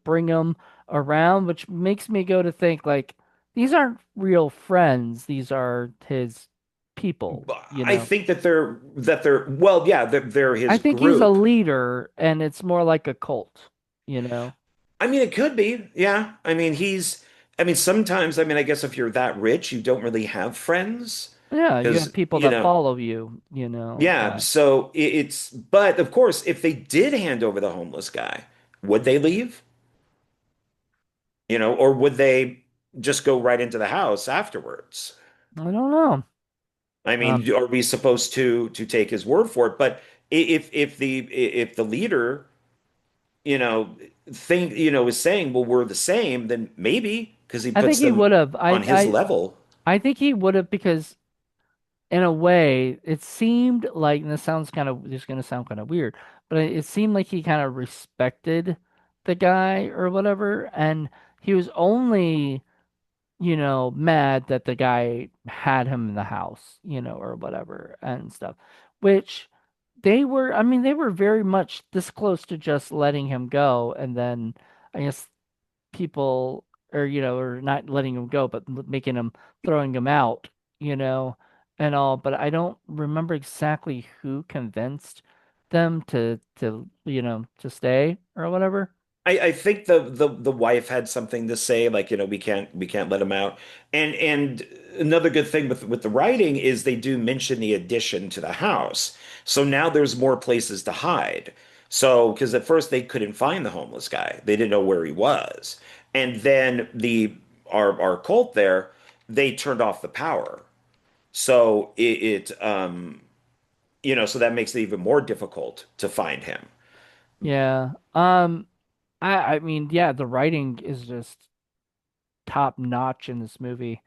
bring him around, which makes me go to think like these aren't real friends. These are his people, I think that they're well, yeah, they're I his think he's a group. leader and it's more like a cult, you know? I mean, it could be. Yeah. I mean, sometimes, I mean, I guess if you're that rich, you don't really have friends Yeah, you have because, people that follow you, yeah. but So but of course, if they did hand over the homeless guy, would they leave? Or would they just go right into the house afterwards? I don't know. I Um, mean, are we supposed to take his word for it? But if the leader, you know, is saying, well, we're the same, then maybe because he I think puts he them would have. on his level. I think he would have because in a way, it seemed like, and this sounds kind of, this is going to sound kind of weird, but it seemed like he kind of respected the guy or whatever. And he was only, mad that the guy had him in the house, or whatever and stuff, which I mean, they were very much this close to just letting him go. And then I guess people or or not letting him go but making him throwing him out, you know and all, but I don't remember exactly who convinced them to stay or whatever. I think the wife had something to say, like, we can't let him out. And another good thing with the writing is they do mention the addition to the house. So now there's more places to hide. So because at first they couldn't find the homeless guy. They didn't know where he was. And then our cult there, they turned off the power. So so that makes it even more difficult to find him. Yeah. I mean, yeah, the writing is just top notch in this movie.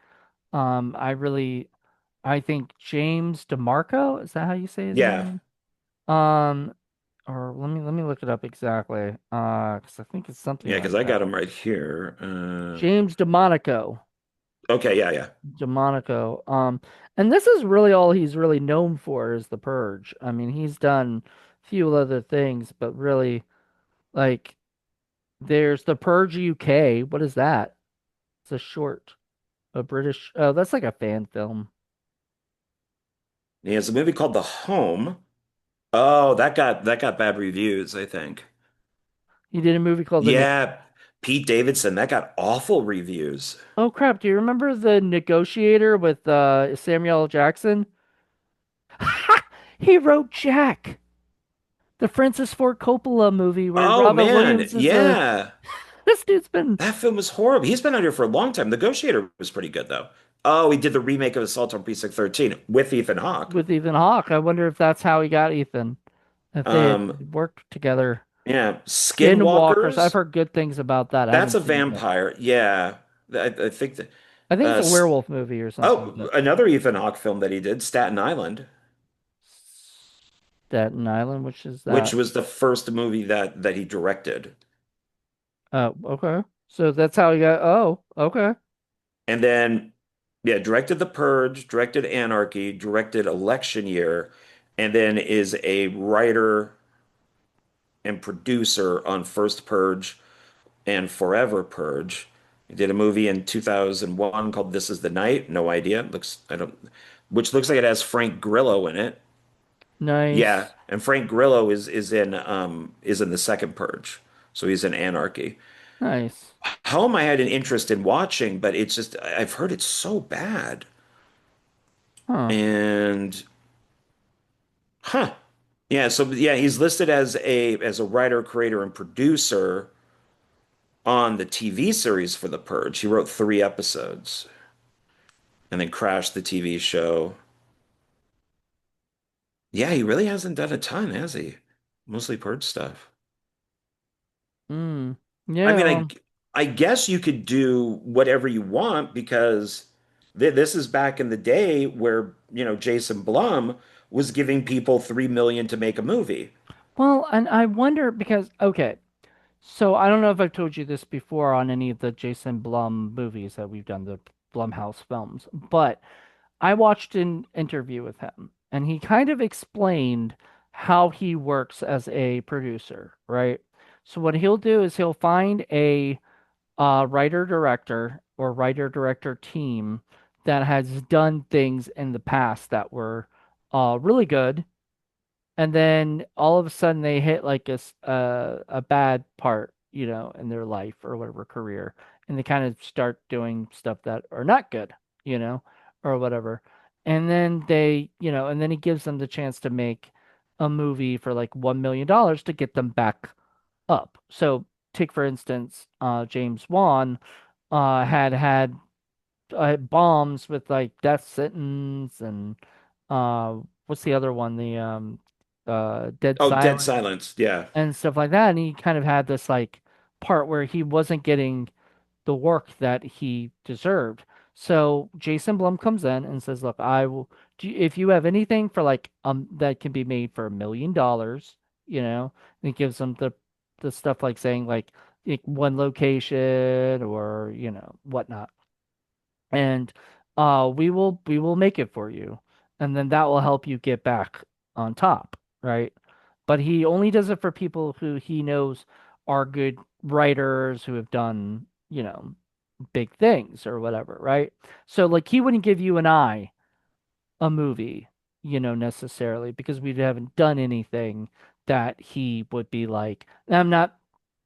I think James DeMarco, is that how you say his Yeah. name? Um, or let me look it up exactly. 'Cause I think it's something Yeah, like because I that. got him right here. James DeMonico. Okay, yeah, yeah. DeMonico. And this is really all he's really known for is The Purge. I mean, he's done a few other things, but really, like, there's The Purge UK. What is that? It's a short, a British. Oh, that's like a fan film. He has a movie called The Home. Oh, that got bad reviews, I think. He did a movie called The Neg Yeah, Pete Davidson, that got awful reviews. Oh crap! Do you remember The Negotiator with Samuel L. Jackson? He wrote Jack. The Francis Ford Coppola movie where Oh Robin man, Williams is a yeah. this dude's been That film was horrible. He's been out here for a long time. Negotiator was pretty good though. Oh, he did the remake of Assault on Precinct 13 with Ethan Hawke. with Ethan Hawke. I wonder if that's how he got Ethan. If they Um, had worked together. yeah, Skinwalkers. I've Skinwalkers. heard good things about that. I That's haven't a seen it yet. vampire. Yeah, I think that. I think it's Uh, a S- werewolf movie or something, oh, but another Ethan Hawke film that he did, Staten Island, Staten Island, which is which that? was the first movie that he directed. Oh, okay. So that's how he got. Oh, okay. And then, yeah, directed The Purge, directed Anarchy, directed Election Year, and then is a writer and producer on First Purge and Forever Purge. He did a movie in 2001 called This Is the Night. No idea. I don't, which looks like it has Frank Grillo in it. Yeah, Nice. and Frank Grillo is in the second Purge. So he's in Anarchy. Nice. Home I had an interest in watching, but it's just I've heard it's so bad. Huh. And huh. Yeah, so yeah, he's listed as a writer, creator, and producer on the TV series for The Purge. He wrote 3 episodes and then crashed the TV show. Yeah, he really hasn't done a ton, has he? Mostly Purge stuff. Hmm. I Yeah, mean, well, I guess you could do whatever you want because this is back in the day where, Jason Blum was giving people 3 million to make a movie. and I wonder because okay, so I don't know if I've told you this before on any of the Jason Blum movies that we've done, the Blumhouse films, but I watched an interview with him, and he kind of explained how he works as a producer, right? So what he'll do is he'll find a writer director or writer director team that has done things in the past that were really good, and then all of a sudden they hit like a bad part, in their life or whatever career, and they kind of start doing stuff that are not good, you know, or whatever. And then and then he gives them the chance to make a movie for like $1 million to get them back up. So take for instance, James Wan had bombs with like death sentence and uh what's the other one? The Dead Oh, Dead Silence Silence. Yeah. and stuff like that. And he kind of had this like part where he wasn't getting the work that he deserved. So Jason Blum comes in and says, "Look, I will. If you have anything for like that can be made for $1 million, and he gives them the stuff like saying like one location or whatnot, and we will make it for you, and then that will help you get back on top, right? But he only does it for people who he knows are good writers who have done, big things or whatever, right? So like he wouldn't give you and I a movie, necessarily because we haven't done anything that he would be like, and I'm not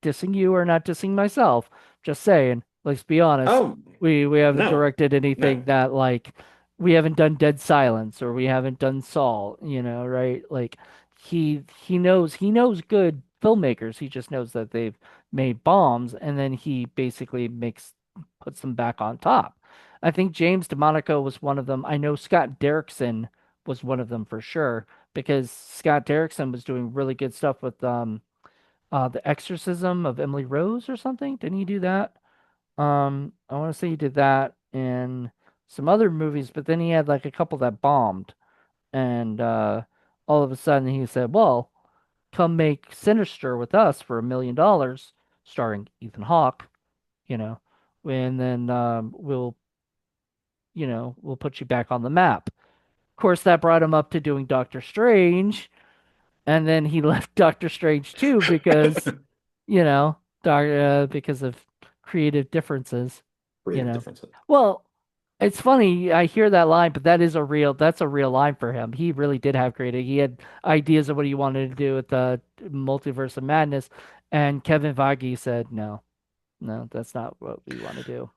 dissing you or not dissing myself, just saying, let's be honest, Oh, we haven't no. directed No. anything that like we haven't done Dead Silence or we haven't done Saul, right? Like he knows good filmmakers. He just knows that they've made bombs and then he basically puts them back on top. I think James DeMonaco was one of them. I know Scott Derrickson was one of them for sure because Scott Derrickson was doing really good stuff with The Exorcism of Emily Rose or something. Didn't he do that? I want to say he did that in some other movies, but then he had like a couple that bombed, and all of a sudden he said, "Well, come make Sinister with us for $1 million, starring Ethan Hawke, you know, and then we'll put you back on the map." Of course, that brought him up to doing Doctor Strange, and then he left Doctor Strange too because, because of creative differences, you Creative know. differences. Well, it's funny, I hear that line, but that's a real line for him. He really did have creative. He had ideas of what he wanted to do with the Multiverse of Madness, and Kevin Feige said, "No, no, that's not what we want to do."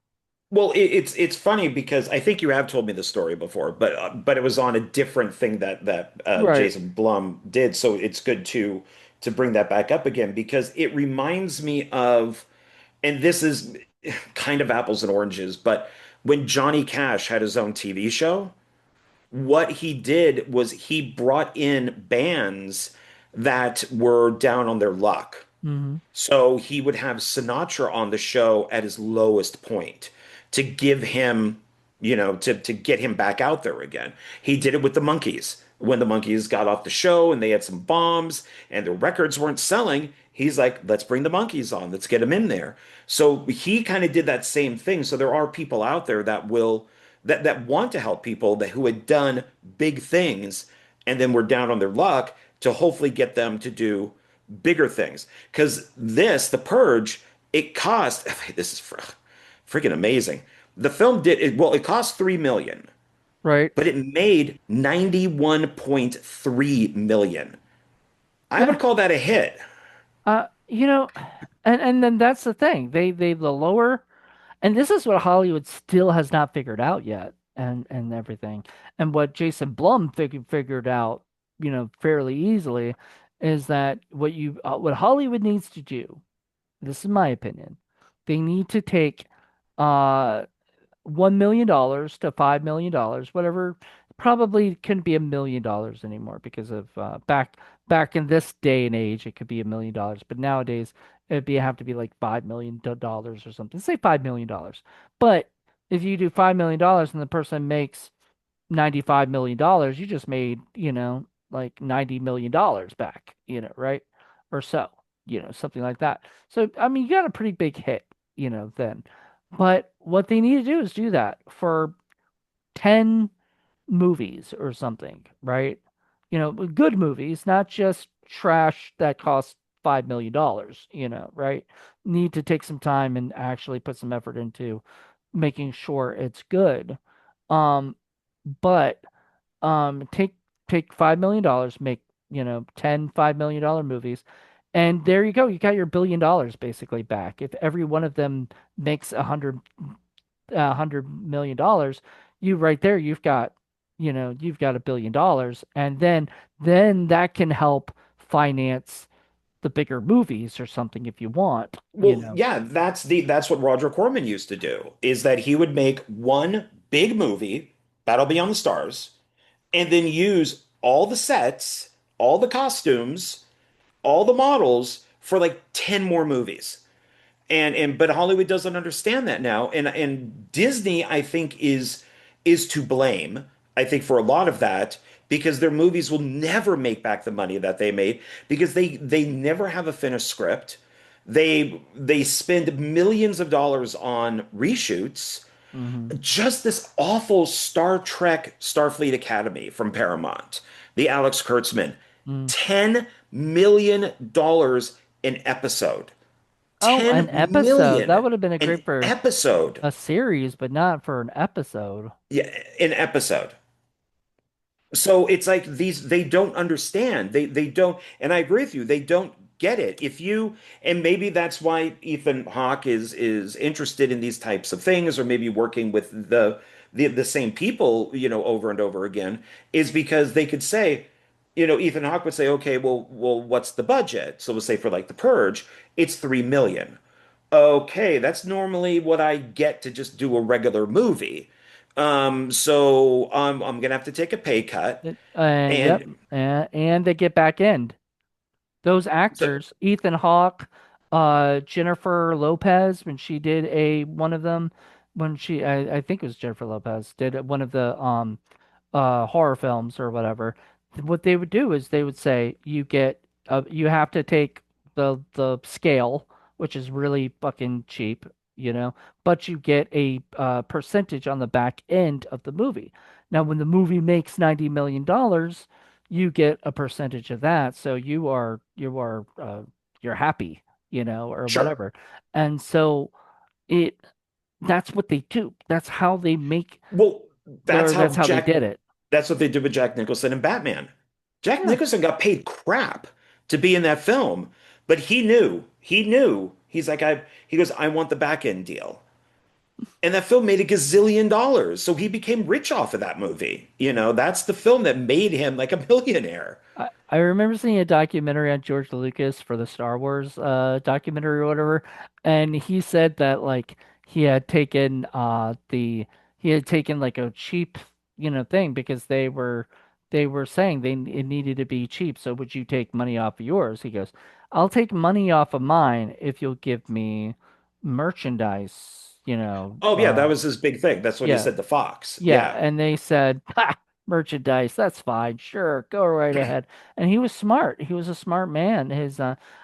Well, it's funny because I think you have told me the story before, but it was on a different thing that Right. Jason Blum did. So it's good to to bring that back up again because it reminds me of, and this is kind of apples and oranges, but when Johnny Cash had his own TV show, what he did was he brought in bands that were down on their luck. Hmm. So he would have Sinatra on the show at his lowest point to give him, to get him back out there again. He did it with the Monkees. When the Monkees got off the show and they had some bombs and the records weren't selling, he's like, let's bring the Monkees on. Let's get them in there. So he kind of did that same thing. So there are people out there that want to help people that who had done big things and then were down on their luck to hopefully get them to do bigger things. Because the Purge, it cost, this is freaking amazing. The film did, well, it cost 3 million, Right. but it made 91.3 million. I Yeah. would call that a hit. You know, and then that's the thing. The lower, and this is what Hollywood still has not figured out yet, and everything. And what Jason Blum figured out, fairly easily, is that what Hollywood needs to do, this is my opinion, they need to take uh $1 million to $5 million, whatever. Probably couldn't be $1 million anymore because of back in this day and age, it could be $1 million. But nowadays, have to be like $5 million or something. Say $5 million. But if you do $5 million and the person makes $95 million, you just made, like $90 million back, right? Or so, something like that. So I mean, you got a pretty big hit, then. But what they need to do is do that for 10 movies or something, right? Good movies, not just trash that cost $5 million, right? Need to take some time and actually put some effort into making sure it's good. Um, but take $5 million, make 10 $5 million movies, and there you go. You got your $1 billion basically back. If every one of them makes $100 million, you right there, you've got $1 billion, and then that can help finance the bigger movies or something if you want, Well, yeah, that's what Roger Corman used to do, is that he would make one big movie, Battle Beyond the Stars, and then use all the sets, all the costumes, all the models for like 10 more movies. And but Hollywood doesn't understand that now. And Disney, I think, is to blame, I think, for a lot of that because their movies will never make back the money that they made because they never have a finished script. They spend millions of dollars on reshoots. hmm Just this awful Star Trek Starfleet Academy from Paramount, the Alex Kurtzman, mm. $10 million an episode. Oh, an 10 episode. That million would have been a an great for episode. a series, but not for an episode. Yeah, an episode. So it's like they don't understand. They don't, and I agree with you, they don't get it. And maybe that's why Ethan Hawke is interested in these types of things, or maybe working with the same people, over and over again, is because they could say, Ethan Hawke would say, okay, well, what's the budget? So we'll say for like The Purge, it's 3 million. Okay, that's normally what I get to just do a regular movie. So I'm gonna have to take a pay cut. Yep, And and they get back end. Those so, actors, Ethan Hawke, Jennifer Lopez, when she did one of them, I think it was Jennifer Lopez, did one of the horror films or whatever. What they would do is they would say you have to take the scale, which is really fucking cheap, but you get a percentage on the back end of the movie. Now, when the movie makes $90 million, you get a percentage of that, so you're happy, or sure. whatever. And so it that's what they do. That's how they make, Well, that's or how that's how they Jack did it. that's what they did with Jack Nicholson and Batman. Jack Yeah. Nicholson got paid crap to be in that film, but he's like he goes, I want the back end deal. And that film made a gazillion dollars. So he became rich off of that movie. That's the film that made him like a millionaire. I remember seeing a documentary on George Lucas for the Star Wars documentary or whatever, and he said that like he had taken he had taken like a cheap, thing because they were saying it needed to be cheap. So would you take money off of yours? He goes, "I'll take money off of mine if you'll give me merchandise, Oh yeah, that was his big thing. That's what he yeah, said to Fox. yeah." Yeah. And they said, "Ha, merchandise, that's fine. Sure, go right ahead." And he was smart. He was a smart man.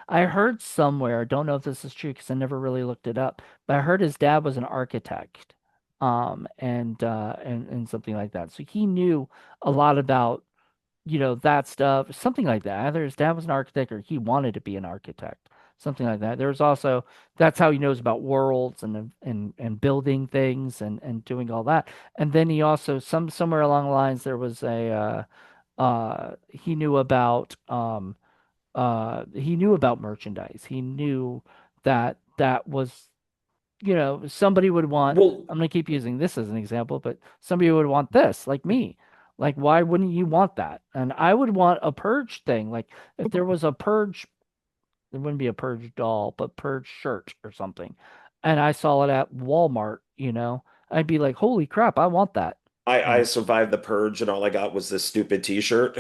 I heard somewhere, don't know if this is true because I never really looked it up, but I heard his dad was an architect, and something like that. So he knew a lot about that stuff, something like that. Either his dad was an architect or he wanted to be an architect, something like that. There's also that's how he knows about worlds and building things and doing all that. And then he also somewhere along the lines there was he knew about merchandise. He knew that was somebody would want, Well, I'm going to keep using this as an example, but somebody would want this, like me. Like, why wouldn't you want that? And I would want a Purge thing. Like, if there was a Purge, there wouldn't be a Purge doll, but Purge shirt or something. And I saw it at Walmart, I'd be like, holy crap, I want that. I survived the purge and all I got was this stupid t-shirt.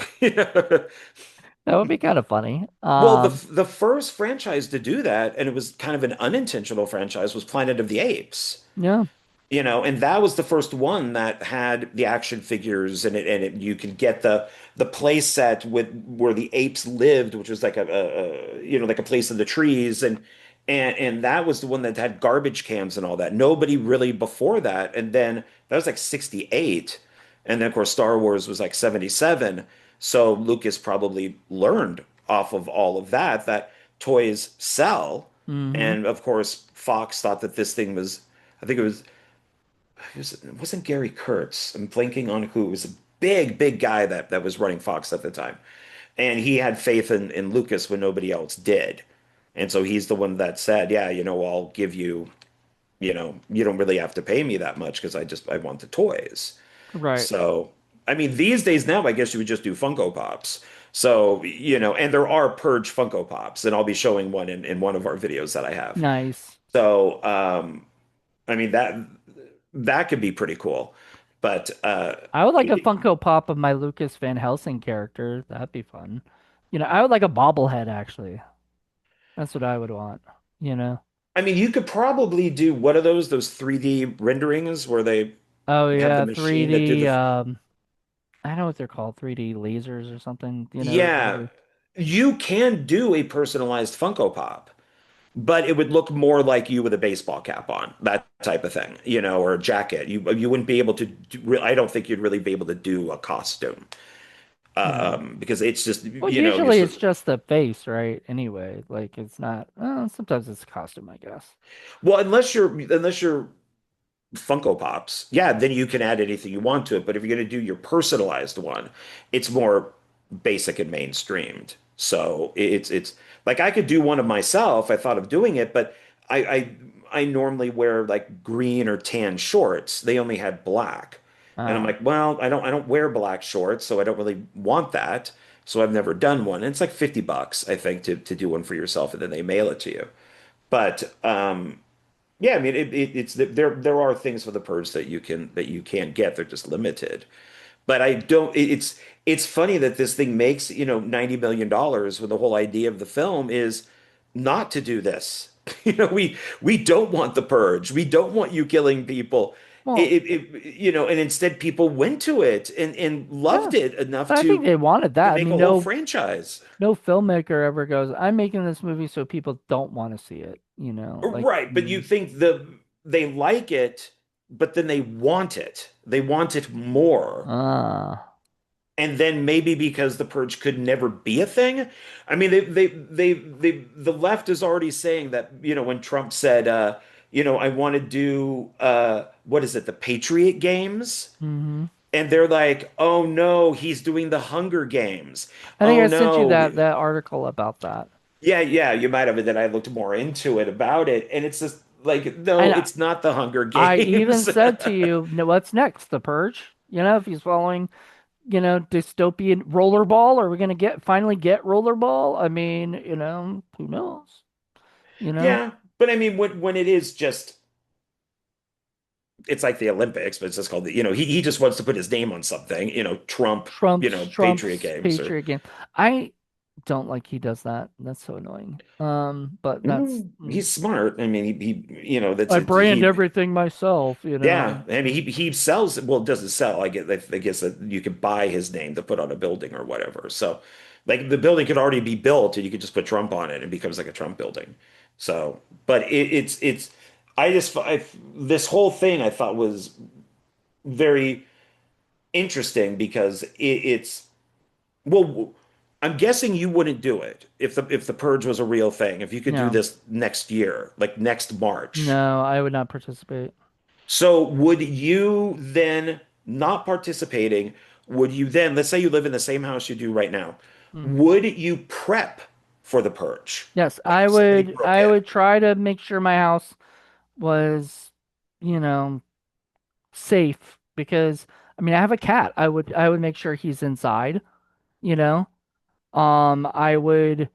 That would be kind of funny. Well, the first franchise to do that, and it was kind of an unintentional franchise, was Planet of the Apes. Yeah. And that was the first one that had the action figures you could get the play set with where the apes lived, which was like like a place in the trees, and that was the one that had garbage cans and all that. Nobody really before that, and then that was like 68, and then of course Star Wars was like 77. So Lucas probably learned off of all of that toys sell, Mm-hmm. and of course Fox thought that this thing was. I think it wasn't Gary Kurtz. I'm blanking on who. It was a big guy that was running Fox at the time. And he had faith in Lucas when nobody else did. And so he's the one that said, yeah, I'll give you, you don't really have to pay me that much because I want the toys. Right. So, I mean, these days now, I guess you would just do Funko Pops. So, and there are Purge Funko Pops, and I'll be showing one in one of our videos that I have. Nice. So, I mean, that could be pretty cool. But I would like a Funko Pop of my Lucas Van Helsing character. That'd be fun. I would like a bobblehead actually. That's what I would want, you know. I mean, you could probably do what are those 3D renderings where they Oh have the yeah, machine that do 3D the I don't know what they're called, 3D lasers or something, yeah, you can do a personalized Funko Pop, but it would look more like you with a baseball cap on, that type of thing, or a jacket. You wouldn't be able to I don't think you'd really be able to do a costume. yeah. Because it's just, Well, you're usually so, it's just the face, right? Anyway, like it's not, sometimes it's a costume, I guess. well, unless you're Funko Pops, yeah, then you can add anything you want to it. But if you're going to do your personalized one, it's more basic and mainstreamed. So it's like I could do one of myself. I thought of doing it, but I normally wear like green or tan shorts. They only had black. And I'm Oh, like, well, I don't wear black shorts, so I don't really want that. So I've never done one. And it's like $50, I think, to do one for yourself, and then they mail it to you. But yeah, I mean, it's there are things for the purge that you can't get. They're just limited. But I don't. It's funny that this thing makes $90 million when the whole idea of the film is not to do this. We don't want the purge. We don't want you killing people. well, And instead people went to it and yeah. loved it enough But I think to they wanted to that. I make a mean, whole no, franchise. no filmmaker ever goes, "I'm making this movie so people don't want to see it." Like, Right, but you think they like it, but then they want it. They want it more. ah, And then maybe because the purge could never be a thing. I mean, the left is already saying that, when Trump said, I want to do what is it, the Patriot Games? mm-hmm. And they're like, oh no, he's doing the Hunger Games. I think Oh I sent you no. that article about that. Yeah, yeah, you might have. And then I looked more into it about it, and it's just like, no, And it's not the Hunger I even Games. said to you, "No, what's next? The Purge?" If he's following dystopian rollerball? Are we gonna finally get rollerball? I mean, who knows? You know, Yeah, but I mean, when it is just, it's like the Olympics, but it's just called he just wants to put his name on something, Trump, Patriot Trump's games or. Patriot game. I don't like he does that. That's so annoying. But that's He's smart. I mean, that's I it. brand everything myself. Yeah. I mean, So, he sells. Well, it doesn't sell. I guess that you could buy his name to put on a building or whatever. So, like the building could already be built, and you could just put Trump on it, and it becomes like a Trump building. So, but it's. This whole thing I thought was very interesting because it's well. I'm guessing you wouldn't do it if the purge was a real thing. If you could do no, this next year, like next March. no, I would not participate. So would you then not participating, would you then, let's say you live in the same house you do right now, Mm. would you prep for the purge? Yes, Like I if somebody would. broke I in. would try to make sure my house was, you know, safe because I mean I have a cat. I would make sure he's inside. You know, I would.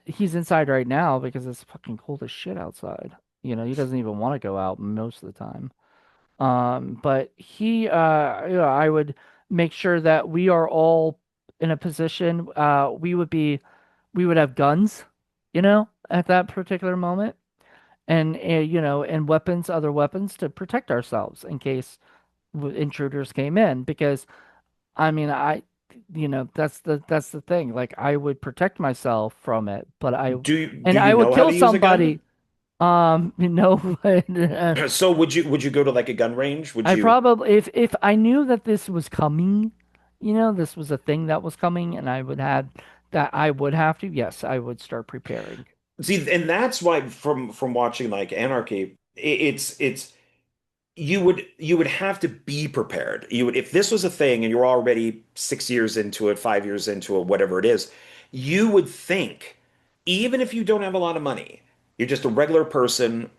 He's inside right now because it's fucking cold as shit outside. He doesn't even want to go out most of the time. But I would make sure that we are all in a position. We would have guns, at that particular moment, and weapons, other weapons to protect ourselves in case intruders came in. Because I mean, that's the thing. Like, I would protect myself from it, but Do you I would know how kill to use a gun? somebody. But, So would you go to like a gun range? Would I you probably, if I knew that this was coming, this was a thing that was coming, and I would have to, yes, I would start preparing. see? And that's why from watching like Anarchy, it's you would have to be prepared. You would if this was a thing and you're already 6 years into it, 5 years into it, whatever it is, you would think, even if you don't have a lot of money, you're just a regular person,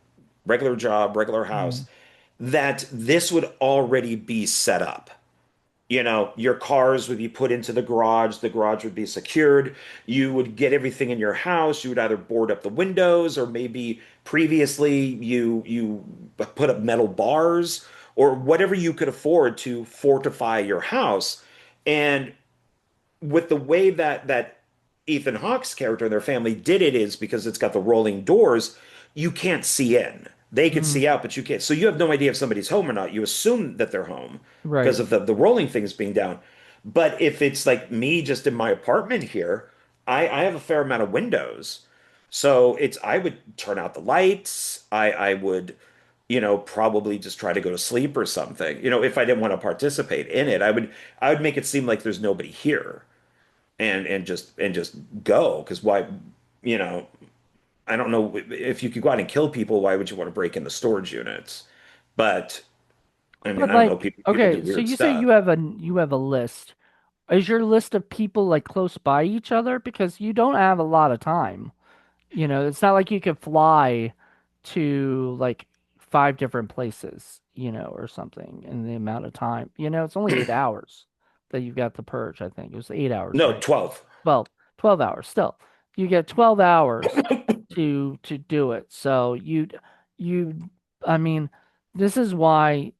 regular job, regular house, Mm, that this would already be set up. Your cars would be put into the garage would be secured, you would get everything in your house, you would either board up the windows or maybe previously you put up metal bars or whatever you could afford to fortify your house. And with the way that Ethan Hawke's character and their family did it is because it's got the rolling doors, you can't see in. They could mm, see out, but you can't. So you have no idea if somebody's home or not. You assume that they're home right. because of the rolling things being down. But if it's like me just in my apartment here, I have a fair amount of windows. So I would turn out the lights. I would, probably just try to go to sleep or something. If I didn't want to participate in it, I would make it seem like there's nobody here and just go because why you know I don't know if you could go out and kill people, why would you want to break into storage units? But I mean, But I don't know, like, people do okay, so weird you say stuff. you have a list. Is your list of people like close by each other? Because you don't have a lot of time. It's not like you could fly to like five different places, or something in the amount of time. It's only 8 hours that you've got the purge, I think. It was 8 hours, No, right? 12. 12 hours still. You get 12 hours to do it. So you I mean, this is why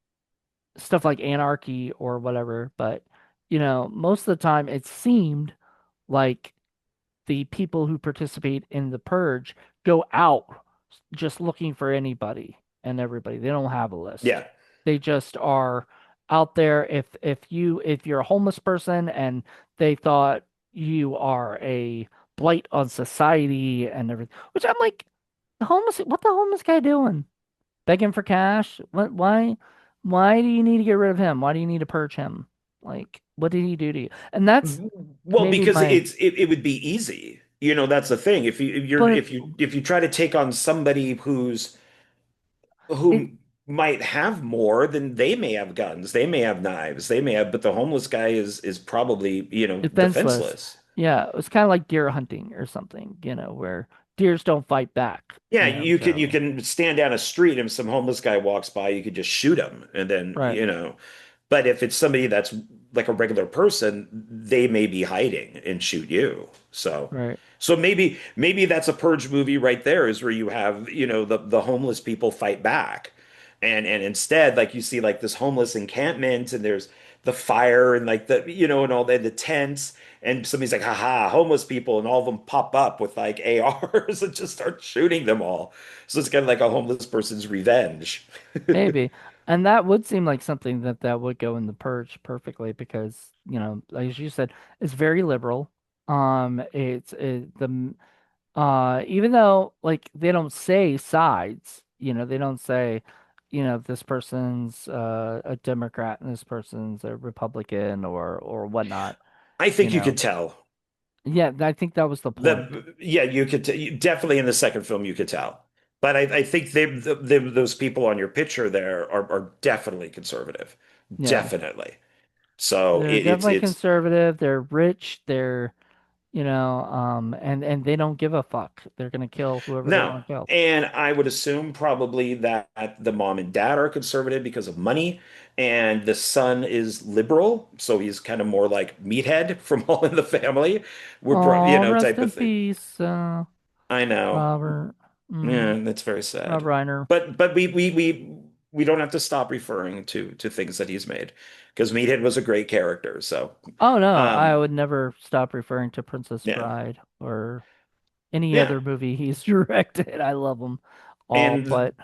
stuff like anarchy or whatever, but most of the time it seemed like the people who participate in the purge go out just looking for anybody and everybody. They don't have a list. Yeah. They just are out there. If you're a homeless person and they thought you are a blight on society and everything, which I'm like, what the homeless guy doing? Begging for cash? Why do you need to get rid of him? Why do you need to purge him? Like, what did he do to you? And that's Well, maybe because my it would be easy. That's the thing. but If you try to take on somebody it who might have more, then they may have guns, they may have knives, they may have, but the homeless guy is probably, defenseless. defenseless. Yeah, it's kind of like deer hunting or something, where deers don't fight back, Yeah, you generally. can stand down a street and if some homeless guy walks by, you could just shoot him, and then Right. But if it's somebody that's like a regular person, they may be hiding and shoot you. Right. So maybe that's a Purge movie right there, is where you have, the homeless people fight back. And instead, like, you see like this homeless encampment, and there's the fire, and like and all the tents, and somebody's like, haha, homeless people, and all of them pop up with like ARs and just start shooting them all. So it's kind of like a homeless person's revenge. Maybe. And that would seem like something that would go in the purge perfectly because, as you said, it's very liberal. Even though like they don't say sides, they don't say, this person's a Democrat and this person's a Republican or whatnot, I you think you could know. tell. Yeah, I think that was the point. Yeah, you could definitely in the second film you could tell, but I think those people on your picture there are definitely conservative, Yeah. definitely. So They're definitely it's conservative, they're rich, and they don't give a fuck. They're gonna kill whoever they no, want to kill. and I would assume probably that the mom and dad are conservative because of money, and the son is liberal, so he's kind of more like meathead from All in the Family. Oh, rest Type in of thing. peace, I know. Robert. Yeah, Mm, that's very Rob sad. Reiner. But we don't have to stop referring to things that he's made, because Meathead was a great character. So, Oh no, I um, would never stop referring to Princess yeah, Bride or any yeah, other movie he's directed. I love them all, and but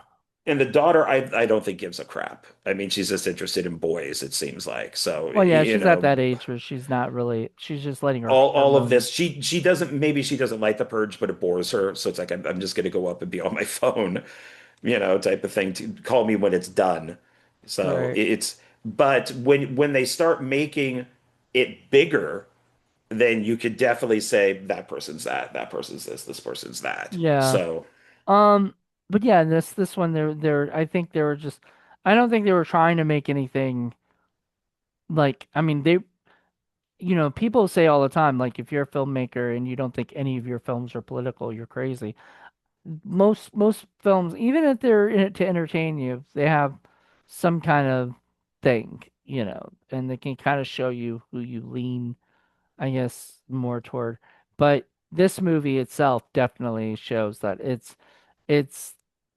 and the daughter, I don't think gives a crap. I mean, she's just interested in boys, it seems like. So, well, yeah, she's at that age where she's not really. She's just letting her all of this, hormones. she doesn't, maybe she doesn't like the Purge, but it bores her. So it's like I'm just going to go up and be on my phone, type of thing, to call me when it's done. So Right. but when they start making it bigger, then you could definitely say that person's that person's this person's that. Yeah. So Um. But yeah, this one, they're. I think they were just. I don't think they were trying to make anything like. I mean, people say all the time, like, if you're a filmmaker and you don't think any of your films are political, you're crazy. Most films, even if they're in it to entertain you, they have some kind of thing, and they can kind of show you who you lean, I guess, more toward. But this movie itself definitely shows that it's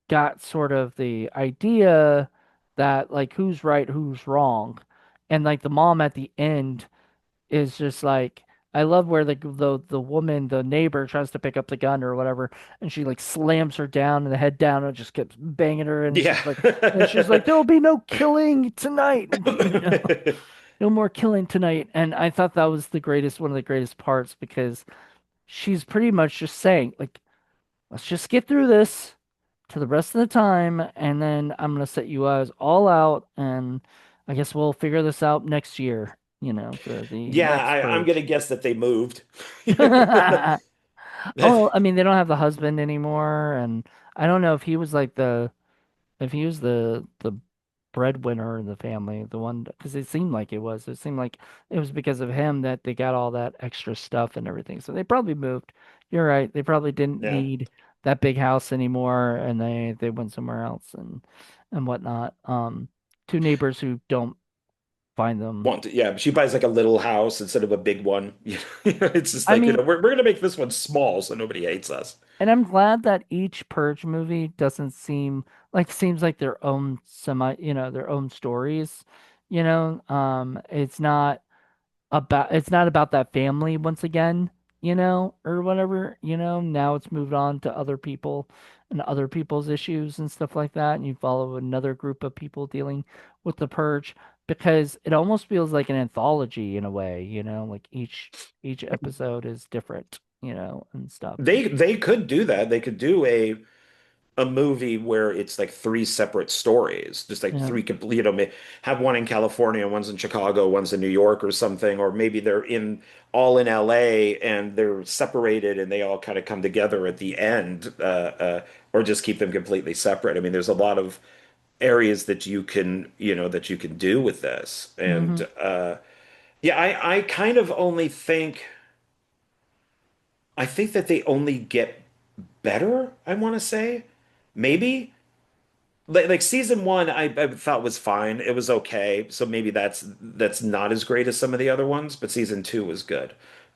got sort of the idea that, like, who's right, who's wrong, and like the mom at the end is just like, I love where the woman, the neighbor, tries to pick up the gun or whatever, and she like slams her down and the head down and just keeps banging her, yeah. and she's like, there will be no killing tonight, no more killing tonight. And I thought that was one of the greatest parts because she's pretty much just saying, like, let's just get through this to the rest of the time, and then I'm gonna set you guys all out, and I guess we'll figure this out next year. The Yeah, next I'm gonna purge. guess that they moved. Oh, I mean, they don't have the husband anymore, and I don't know if he was like if he was the breadwinner in the family, the one, because it seemed like it was. It seemed like it was because of him that they got all that extra stuff and everything. So they probably moved. You're right. They probably didn't Yeah. need that big house anymore, and they went somewhere else and whatnot. Two neighbors who don't find them. Yeah, she buys like a little house instead of a big one. It's just I like, mean, we're gonna make this one small so nobody hates us. and I'm glad that each Purge movie doesn't seems like their own their own stories. It's not about that family once again, or whatever. Now it's moved on to other people and other people's issues and stuff like that, and you follow another group of people dealing with the Purge because it almost feels like an anthology in a way, like each episode is different, and stuff. And They could do that. They could do a movie where it's like three separate stories, just like yeah. three complete, have one in California, one's in Chicago, one's in New York or something, or maybe they're in all in LA and they're separated and they all kind of come together at the end, or just keep them completely separate. I mean, there's a lot of areas that you can do with this, Hmm. and yeah, I kind of only think. I think that they only get better, I want to say. Maybe. like season one, I thought was fine. It was okay. So maybe that's not as great as some of the other ones, but season two was good.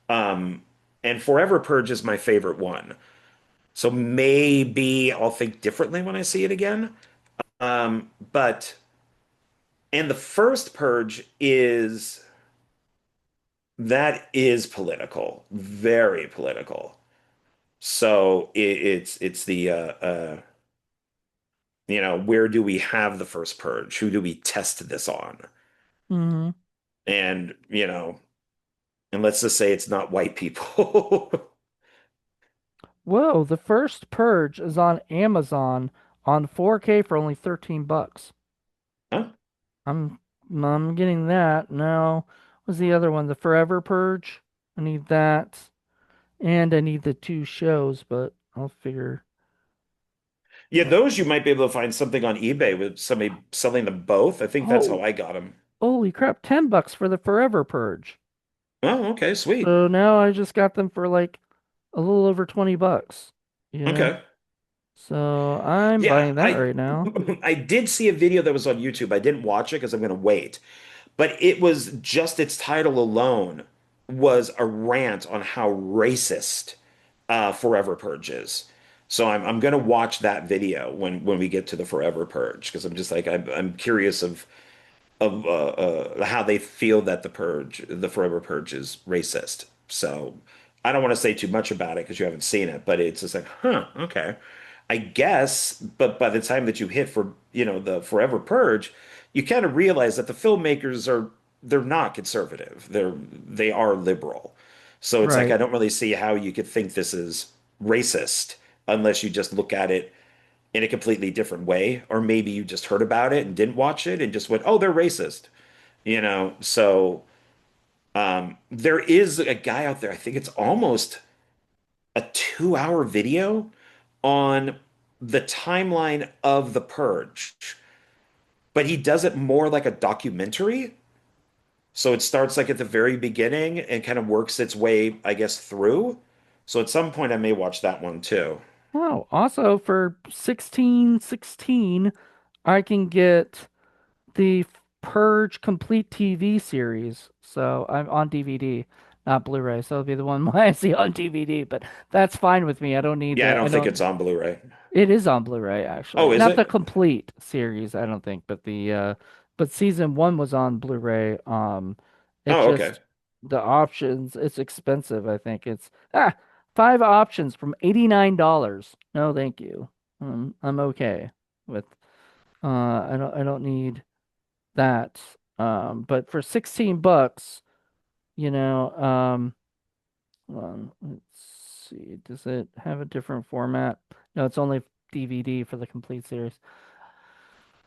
Um, and Forever Purge is my favorite one. So maybe I'll think differently when I see it again. But and the first Purge is that is political, very political. So it's the where do we have the first purge? Who do we test this on? Hmm. And and let's just say it's not white people. Whoa, the first Purge is on Amazon on 4K for only $13. Huh? I'm I'm getting that. Now, what's the other one? The Forever Purge. I need that. And I need the two shows, but I'll figure. Yeah, Uh, those you might be able to find something on eBay with somebody selling them both. I think that's how oh, I got them. holy crap, $10 for the Forever Purge. Oh, okay, sweet. So now I just got them for like a little over $20, you know? Okay. So I'm Yeah, buying that I right now. I did see a video that was on YouTube. I didn't watch it because I'm going to wait. But it was just its title alone was a rant on how racist Forever Purge is. So I'm gonna watch that video when we get to the Forever Purge because I'm just like I'm curious of how they feel that the Forever Purge is racist. So I don't want to say too much about it because you haven't seen it, but it's just like, huh, okay. I guess, but by the time that you hit for, the Forever Purge, you kind of realize that the filmmakers they're not conservative. They are liberal. So it's like I Right. don't really see how you could think this is racist unless you just look at it in a completely different way, or maybe you just heard about it and didn't watch it and just went, "Oh, they're racist." So there is a guy out there, I think it's almost a 2 hour video on the timeline of the Purge, but he does it more like a documentary. So it starts like at the very beginning and kind of works its way, I guess, through. So at some point I may watch that one too. Wow. Also for 16.16, I can get the Purge complete TV series. So I'm on DVD, not Blu-ray. So it'll be the one I see on DVD, but that's fine with me. I don't need Yeah, I the I don't think it's don't on Blu-ray. It is on Blu-ray Oh, actually. is Not the it? complete series, I don't think, but the but season 1 was on Blu-ray. It's Oh, okay. just the options, it's expensive, I think. It's 5 options from $89. No, thank you. I'm okay with I don't need that. But for $16, you know, hold on, let's see. Does it have a different format? No, it's only DVD for the complete series.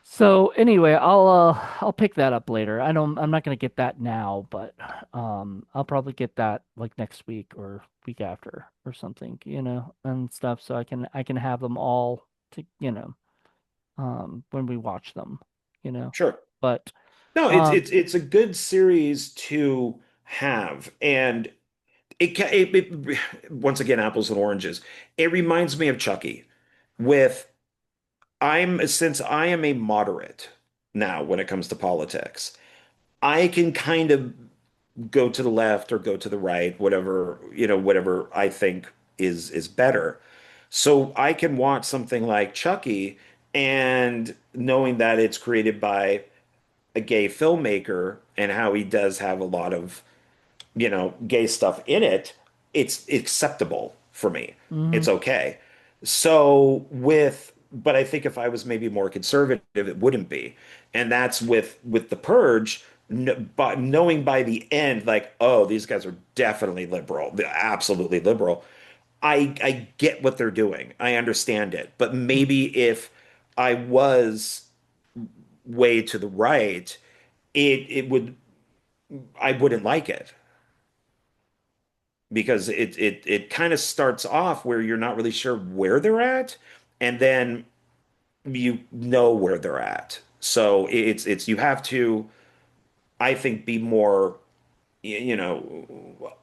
So anyway, I'll pick that up later. I'm not gonna get that now, but I'll probably get that like next week or week after or something, and stuff so I can have them all to, when we watch them, you know. Sure. But No, it's um it's it's a good series to have, and once again, apples and oranges. It reminds me of Chucky. With since I am a moderate now when it comes to politics, I can kind of go to the left or go to the right, whatever I think is better. So I can watch something like Chucky and knowing that it's created by a gay filmmaker and how he does have a lot of gay stuff in it, it's acceptable for me. mhm. It's okay. But I think if I was maybe more conservative, it wouldn't be. And that's with the Purge, but knowing by the end, like, oh, these guys are definitely liberal, they're absolutely liberal. I get what they're doing. I understand it. But maybe if I was way to the right, it would I wouldn't like it because it kind of starts off where you're not really sure where they're at, and then you know where they're at. So it's you have to, I think, be more,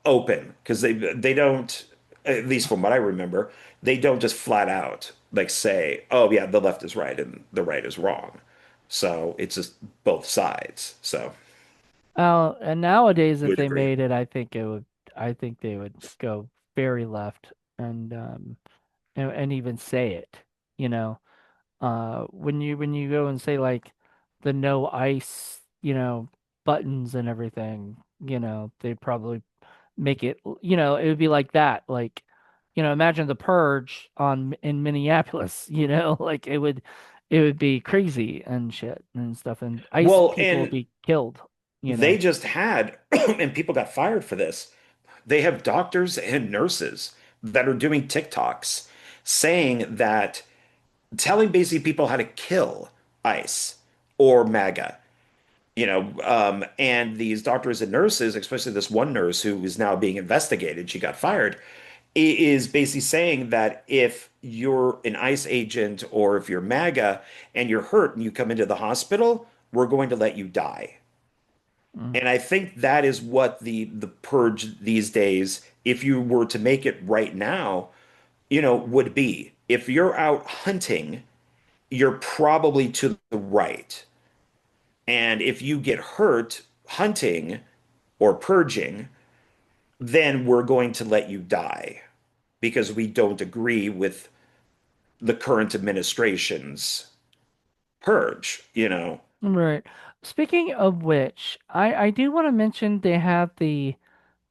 open because they don't, at least from what I remember, they don't just flat out. like say, oh yeah, the left is right and the right is wrong. So it's just both sides. So And nowadays, if would they agree. made it, I think they would go very left and and even say it, you know. When you go and say like the no ice, buttons and everything, they'd probably make it, it would be like that. Like, imagine the purge on in Minneapolis, like it would be crazy and shit and stuff, and ice Well, people would and be killed, you they know. just had, and people got fired for this. They have doctors and nurses that are doing TikToks saying that, telling basically people how to kill ICE or MAGA. And these doctors and nurses, especially this one nurse who is now being investigated, she got fired, is basically saying that if you're an ICE agent or if you're MAGA and you're hurt and you come into the hospital, we're going to let you die. Mm. And I think that is what the purge these days, if you were to make it right now, would be. If you're out hunting, you're probably to the right. And if you get hurt hunting or purging, then we're going to let you die because we don't agree with the current administration's purge. Right. Speaking of which, I do want to mention they have the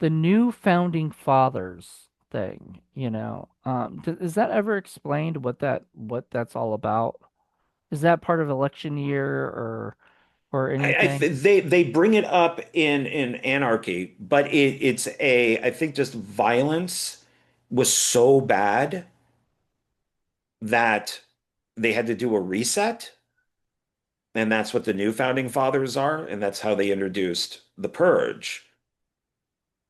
new founding fathers thing, is that ever explained what that's all about? Is that part of election year or I anything? th they bring it up in Anarchy, but it's I think just violence was so bad that they had to do a reset. And that's what the new founding fathers are, and that's how they introduced the purge.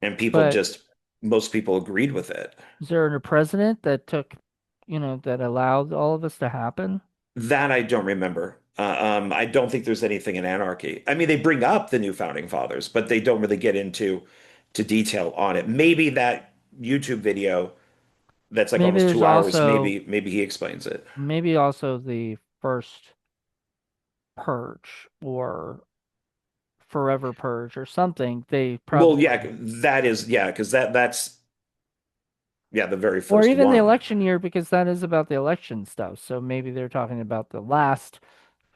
And people But just, most people agreed with it. is there a president that took, that allowed all of this to happen? That I don't remember. I don't think there's anything in Anarchy. I mean, they bring up the new founding fathers, but they don't really get into to detail on it. Maybe that YouTube video that's like Maybe almost there's 2 hours, also maybe he explains it. the first purge or forever purge or something. They Well, yeah, probably that is, yeah, because that's yeah, the very or first even the one. election year because that is about the election stuff. So maybe they're talking about the last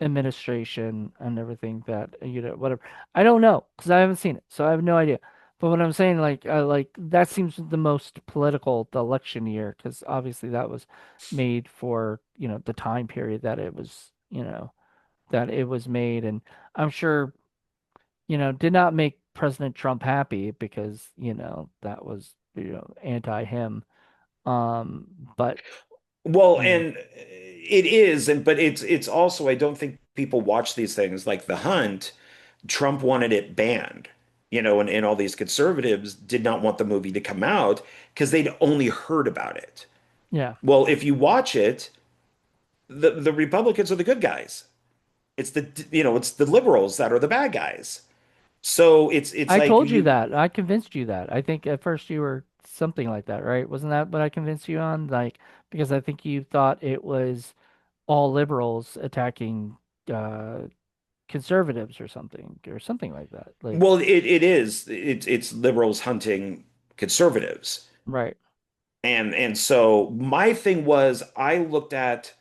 administration and everything that whatever. I don't know because I haven't seen it, so I have no idea. But what I'm saying, like that seems the most political, the election year, because obviously that was made for the time period that it was that it was made, and I'm sure did not make President Trump happy because that was anti him. Um, but Well, you know, and it is, and but it's also, I don't think people watch these things like The Hunt. Trump wanted it banned, and all these conservatives did not want the movie to come out because they'd only heard about it. yeah. Well, if you watch it, the Republicans are the good guys. It's the liberals that are the bad guys. So it's I like told you you that. I convinced you that. I think at first you were something like that, right? Wasn't that what I convinced you on? Like, because I think you thought it was all liberals attacking uh conservatives or something like that. Like, well, it is it's liberals hunting conservatives. right. And so my thing was I looked at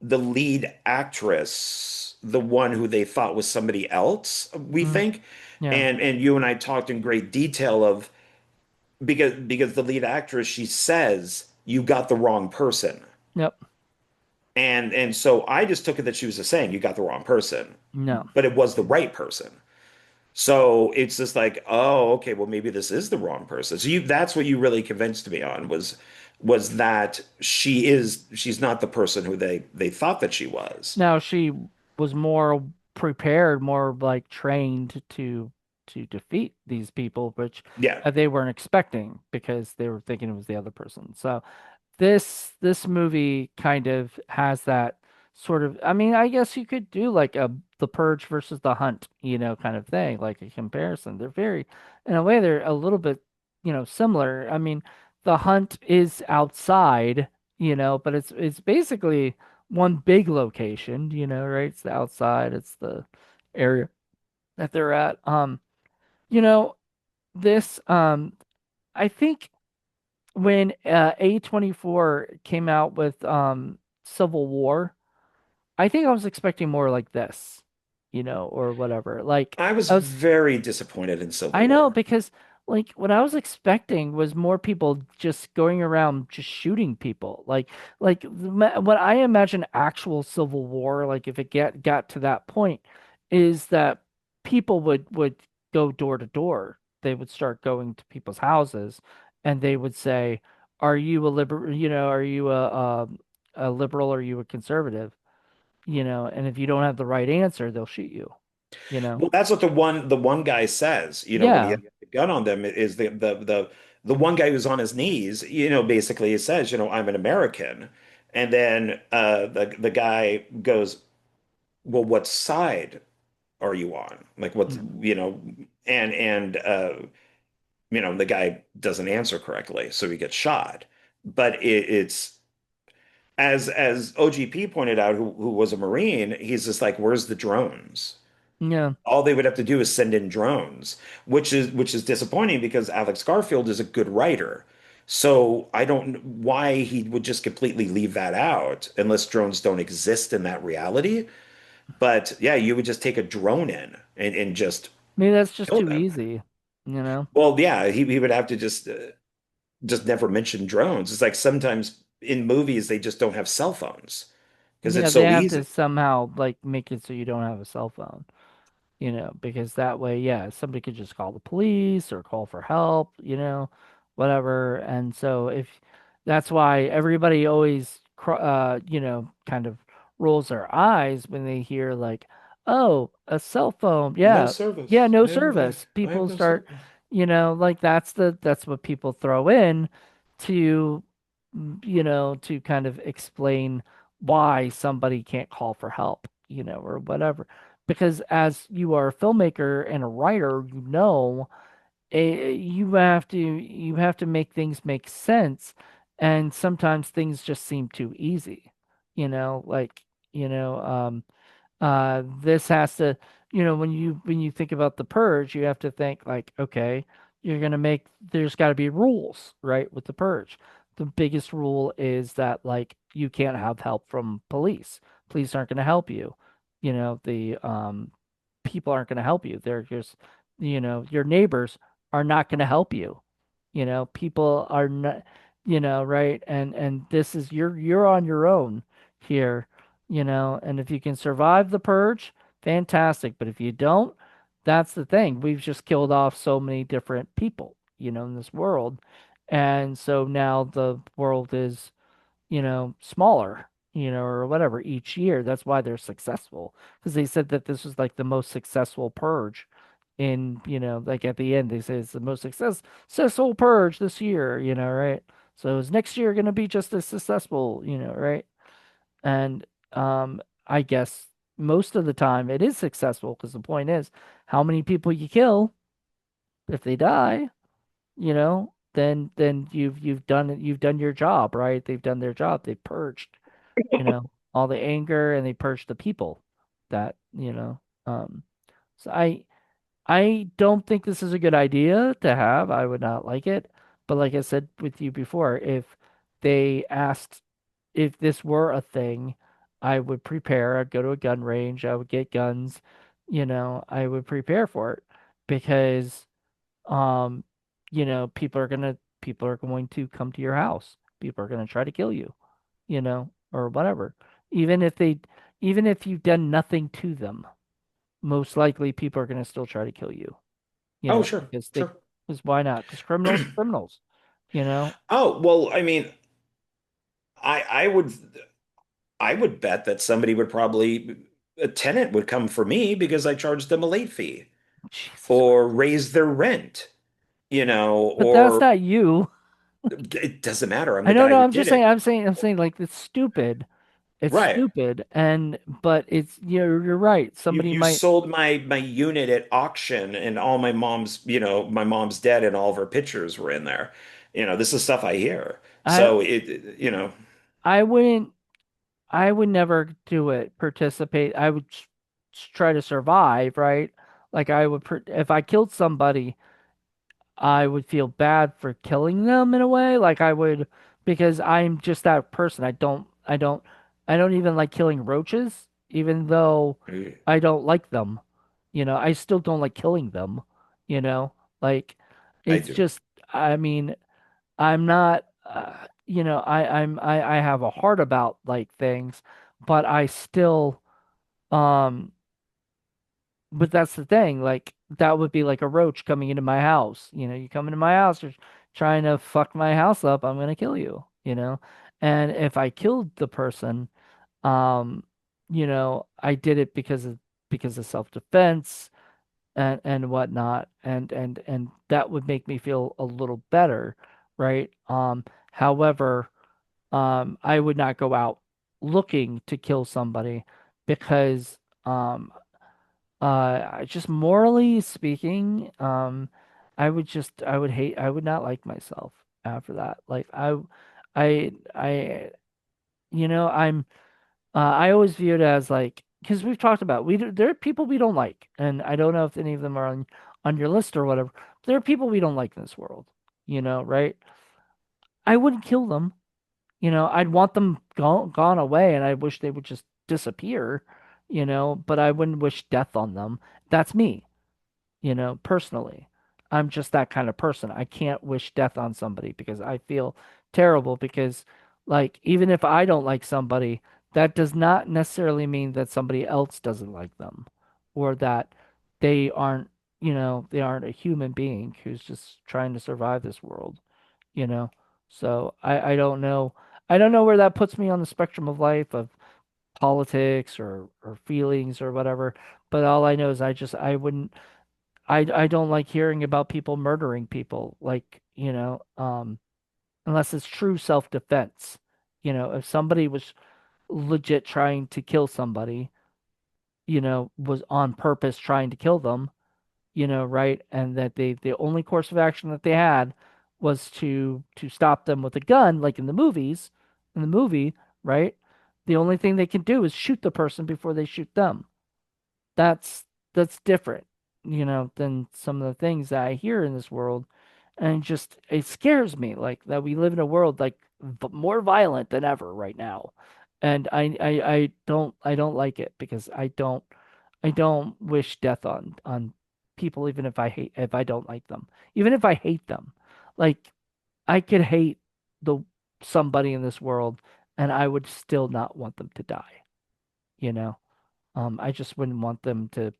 the lead actress, the one who they thought was somebody else, we Mm, think. yeah. And you and I talked in great detail of, because the lead actress, she says, you got the wrong person. Yep. And so I just took it that she was just saying you got the wrong person, No. but it was the right person. So it's just like, oh, okay, well maybe this is the wrong person. So that's what you really convinced me on was that she's not the person who they thought that she was. Now she was more prepared, more like trained to defeat these people, which Yeah. they weren't expecting because they were thinking it was the other person. So this movie kind of has that sort of, I mean, I guess you could do like a the Purge versus the Hunt, kind of thing, like a comparison. They're very, in a way, they're a little bit, similar. I mean, the Hunt is outside, but it's basically one big location, right? It's the outside, it's the area that they're at. You know, this I think when A24 came out with Civil War, I think I was expecting more like this, or whatever. Like I was I was very disappointed in Civil I know War. because like what I was expecting was more people just going around just shooting people. What I imagine actual civil war, like if it got to that point, is that people would go door to door. They would start going to people's houses, and they would say, "Are you a liberal? Are you a liberal? Or are you a conservative? And if you don't have the right answer, they'll shoot you. You know? Well, that's what the one guy says, when he Yeah, has the gun on them is the one guy who's on his knees, basically he says, I'm an American. And then the guy goes, "Well, what side are you on?" Like what's, yeah, and the guy doesn't answer correctly, so he gets shot. But it's as OGP pointed out, who was a Marine, he's just like, "Where's the drones?" yeah. All they would have to do is send in drones, which is disappointing because Alex Garfield is a good writer. So I don't know why he would just completely leave that out unless drones don't exist in that reality. But yeah, you would just take a drone in and just Maybe that's just kill too them. easy, you know? Well, yeah, he would have to just never mention drones. It's like sometimes in movies they just don't have cell phones because Yeah, it's they so have to easy. somehow like make it so you don't have a cell phone, because that way, yeah, somebody could just call the police or call for help, whatever. And so if that's why everybody always, kind of rolls their eyes when they hear like, oh, a cell phone. No Yeah. Yeah, service. no service. I have People no start, service. like that's what people throw in to, to kind of explain why somebody can't call for help, or whatever. Because as you are a filmmaker and a writer, you have to make things make sense, and sometimes things just seem too easy. Like, this has to, when you think about the purge, you have to think like, okay, there's got to be rules, right, with the purge. The biggest rule is that like you can't have help from police. Police aren't going to help you. The people aren't going to help you. They're just, your neighbors are not going to help you. People are not, right? And this is you're on your own here, and if you can survive the purge, fantastic. But if you don't, that's the thing. We've just killed off so many different people, in this world. And so now the world is, smaller, or whatever each year. That's why they're successful. Because they said that this was like the most successful purge like at the end, they say it's the most successful purge this year, right? So is next year going to be just as successful, right? And I guess most of the time it is successful because the point is how many people you kill if they die, then you've done your job, right? They've done their job. They purged, all the anger and they purged the people that, so I don't think this is a good idea to have. I would not like it. But like I said with you before, if they asked if this were a thing, I would prepare. I'd go to a gun range. I would get guns. I would prepare for it because, um, people are going to come to your house. People are going to try to kill you, or whatever. Even if they, even if you've done nothing to them, most likely people are going to still try to kill you, Oh, sure, because sure. why not? Because criminals are criminals, you know? Oh, well, I mean, I would bet that somebody would probably a tenant would come for me because I charged them a late fee Jesus or Christ. raise their rent, But that's or not you. it doesn't matter. I'm I the know, guy no, who I'm did just saying, it. I'm saying like it's stupid. It's Right. stupid. But it's, you're right. You Somebody you might, sold my unit at auction and all my mom's dead and all of her pictures were in there. This is stuff I hear. I, So it. I wouldn't I would never do it, participate. I would try to survive, right? Like I would, if I killed somebody, I would feel bad for killing them in a way. Like I would, because I'm just that person. I don't even like killing roaches, even though I don't like them. I still don't like killing them, you know? Like I it's do. just, I mean, I'm not, I have a heart about like things, but I still, um, but that's the thing. Like that would be like a roach coming into my house. You come into my house, you're trying to fuck my house up. I'm gonna kill you. And if I killed the person, um, I did it because of self-defense and whatnot, and that would make me feel a little better, right? However, I would not go out looking to kill somebody because just morally speaking, I would not like myself after that. Like I, I always view it as like, because we've talked about, there are people we don't like, and I don't know if any of them are on your list or whatever. But there are people we don't like in this world, right? I wouldn't kill them. I'd want them gone away, and I wish they would just disappear, but I wouldn't wish death on them. That's me. Personally. I'm just that kind of person. I can't wish death on somebody because I feel terrible because, like, even if I don't like somebody, that does not necessarily mean that somebody else doesn't like them or that they aren't, they aren't a human being who's just trying to survive this world, you know? So I don't know. I don't know where that puts me on the spectrum of life of politics or feelings or whatever. But all I know is I wouldn't I don't like hearing about people murdering people, like, unless it's true self-defense. If somebody was legit trying to kill somebody, was on purpose trying to kill them, right? And that the only course of action that they had was to stop them with a gun, like in the movie, right? The only thing they can do is shoot the person before they shoot them. that's that's different, than some of the things that I hear in this world. And just it scares me like that we live in a world like more violent than ever right now. And I don't like it because I don't wish death on people even if I don't like them. Even if I hate them. Like I could hate the somebody in this world and I would still not want them to die, you know? I just wouldn't want them to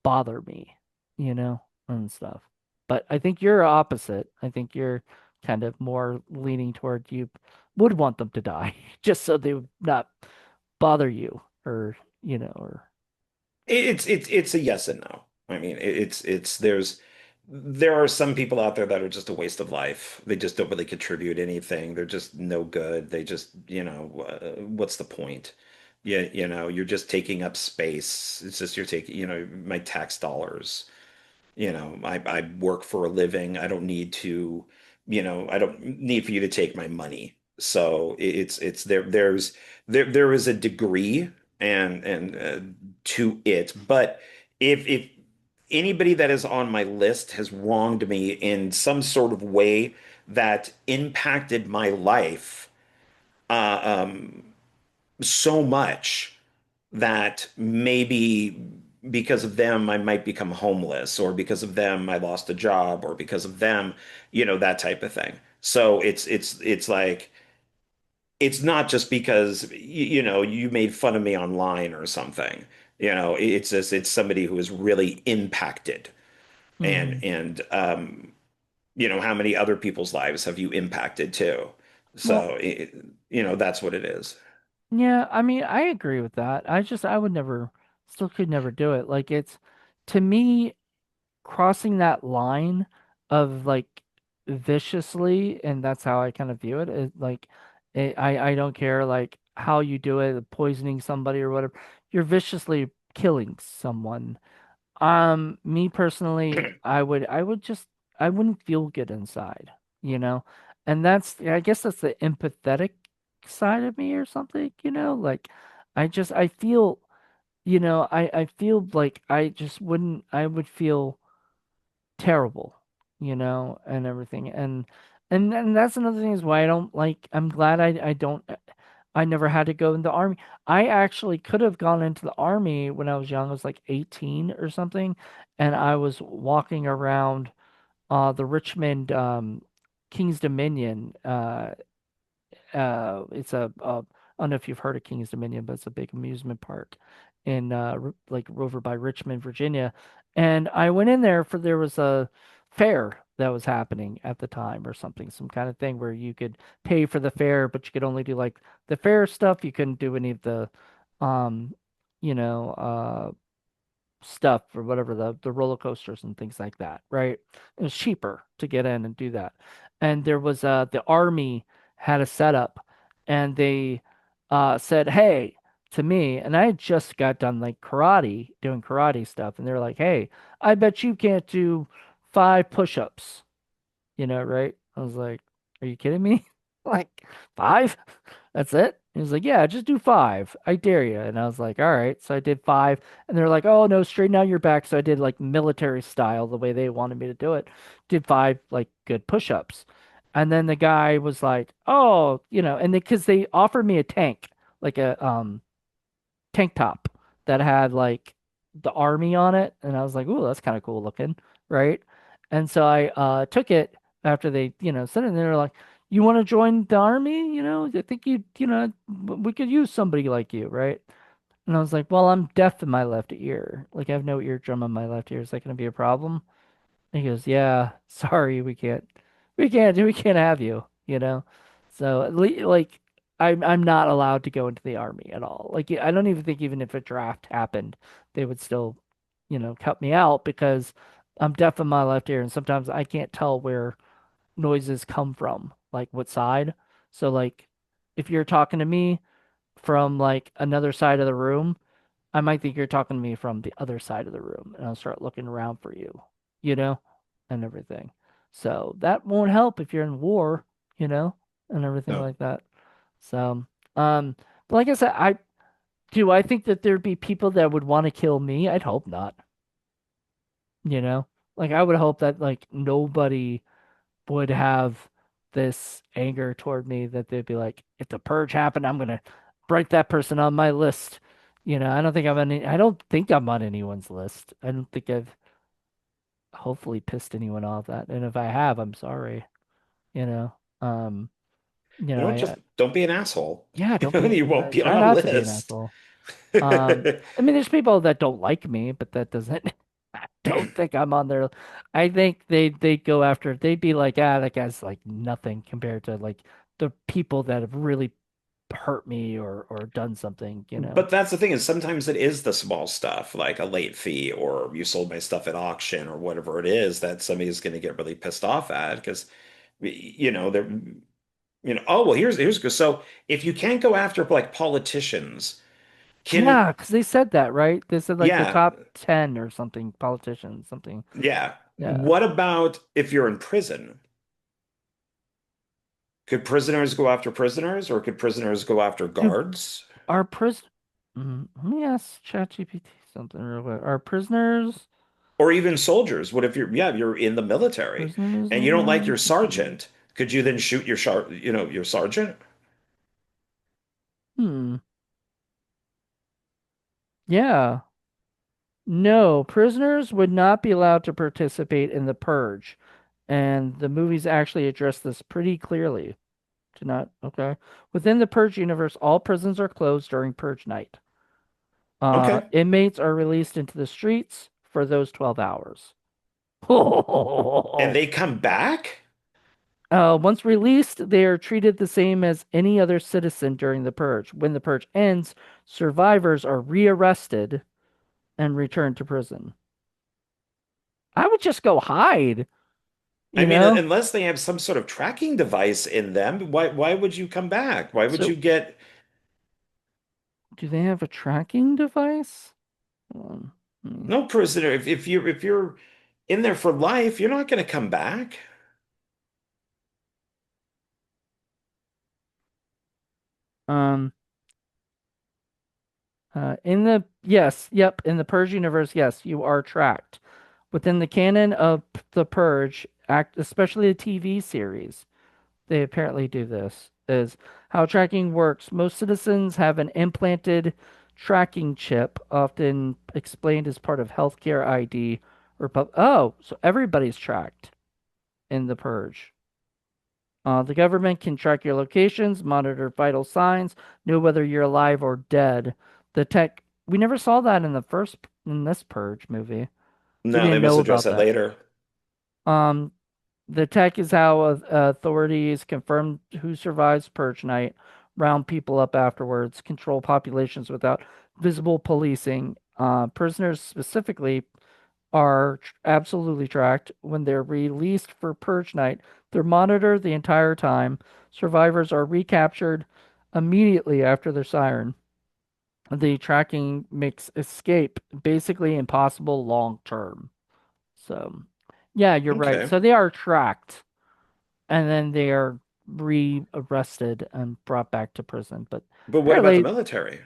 bother me, and stuff. But I think you're opposite. I think you're kind of more leaning toward you would want them to die just so they would not bother you or It's a yes and no. I mean, it's there are some people out there that are just a waste of life. They just don't really contribute anything. They're just no good. They just, what's the point? Yeah, you're just taking up space. It's just you're taking, my tax dollars. I work for a living. I don't need for you to take my money. So it's there is a degree and to it. But if anybody that is on my list has wronged me in some sort of way that impacted my life, uh, um, so much that maybe because of them I might become homeless, or because of them I lost a job, or because of them, that type of thing. So it's like it's not just because you made fun of me online or something. It's just it's somebody who is really impacted. and hmm and um how many other people's lives have you impacted too? well, So that's what it is. yeah, I mean, I agree with that. I would never still could never do it. Like it's to me crossing that line of like viciously, and that's how I kind of view it. Like I don't care like how you do it, poisoning somebody or whatever. You're viciously killing someone. Me personally, I wouldn't feel good inside, you know? And I guess that's the empathetic. side of me or something, like I feel, I feel like I would feel terrible, and everything. And that's another thing is why I don't like, I'm glad I don't, I never had to go in the army. I actually could have gone into the army when I was young. I was like 18 or something, and I was walking around the Richmond King's Dominion. It's I don't know if you've heard of King's Dominion, but it's a big amusement park in like over by Richmond, Virginia. And I went in there for there was a fair that was happening at the time or something, some kind of thing where you could pay for the fair, but you could only do like the fair stuff. You couldn't do any of the um, you know, stuff or whatever, the roller coasters and things like that, right? It was cheaper to get in and do that. And there was the army had a setup, and they said, "Hey," to me, and I had just got done like karate, doing karate stuff, and they're like, "Hey, I bet you can't do 5 push-ups." Right? I was like, "Are you kidding me? Like 5? That's it?" He was like, "Yeah, just do 5. I dare you." And I was like, "All right." So I did 5, and they're like, "Oh no, straighten out your back." So I did like military style, the way they wanted me to do it. Did 5 like good push-ups, and then the guy was like, "Oh, and because they offered me a tank, like a tank top that had like the army on it, and I was like, "Ooh, that's kind of cool looking," right? And so I took it after they, said it, and they were like, "You want to join the army? I think we could use somebody like you, right?" And I was like, "Well, I'm deaf in my left ear. Like, I have no eardrum in my left ear. Is that going to be a problem?" And he goes, "Yeah, sorry, we can't have you, So like, I'm not allowed to go into the army at all. Like, I don't even think even if a draft happened, they would still, cut me out because I'm deaf in my left ear, and sometimes I can't tell where noises come from, like what side. So like, if you're talking to me from like another side of the room, I might think you're talking to me from the other side of the room, and I'll start looking around for you, you know, and everything. So that won't help if you're in war, you know, and everything No. like that. So, um, but like I said, I think that there'd be people that would want to kill me. I'd hope not, you know, like I would hope that like nobody would have this anger toward me that they'd be like, if the purge happened, I'm gonna write that person on my list. I don't think I'm on anyone's list. I don't think I've hopefully pissed anyone off that. And if I have, I'm sorry, you know. Um, Just don't be an asshole. yeah, don't be, You won't I be on try a not to be an list. asshole. I mean, there's people that don't like me, but that doesn't, I don't think I'm on their, I think they'd go after, they'd be like, that guy's like nothing compared to like the people that have really hurt me or done something. But that's the thing is sometimes it is the small stuff, like a late fee or you sold my stuff at auction or whatever it is that somebody's going to get really pissed off at because they're oh well here's good. So if you can't go after like politicians, can Yeah, because they said that, right? They said like the yeah, top 10 or something, politicians, something. yeah. Yeah. What about if you're in prison? Could prisoners go after prisoners or could prisoners go after Do guards? our pris Let me ask ChatGPT something real quick. Are Or even soldiers? What if you're in the military prisoners and you don't like allowed your to be? sergeant? Could you then shoot your sergeant? Hmm. Yeah. No, prisoners would not be allowed to participate in the purge. And the movies actually address this pretty clearly. Do not, okay. Within the purge universe, all prisons are closed during purge night. Okay. Inmates are released into the streets for those 12 hours. And they come back? Once released, they are treated the same as any other citizen during the purge. When the purge ends, survivors are rearrested and returned to prison. I would just go hide, I you mean, know? unless they have some sort of tracking device in them, why would you come back? Why would So, you get do they have a tracking device? Hold on. Hmm. no prisoner? If you're in there for life, you're not going to come back. Um, in the yes, yep, in the Purge universe, yes, you are tracked. Within the canon of the Purge, act especially the TV series, they apparently do this. Is how tracking works. Most citizens have an implanted tracking chip, often explained as part of healthcare ID or oh, so everybody's tracked in the Purge. The government can track your locations, monitor vital signs, know whether you're alive or dead. The tech, we never saw that in this Purge movie. We No, they didn't must know address about that that. later. Um, the tech is how authorities confirm who survives Purge night, round people up afterwards, control populations without visible policing. Prisoners specifically are absolutely tracked. When they're released for Purge night, they're monitored the entire time. Survivors are recaptured immediately after their siren. The tracking makes escape basically impossible long term. So, yeah, you're right. Okay. So they are tracked and then they are re-arrested and brought back to prison. But But what about the apparently, military?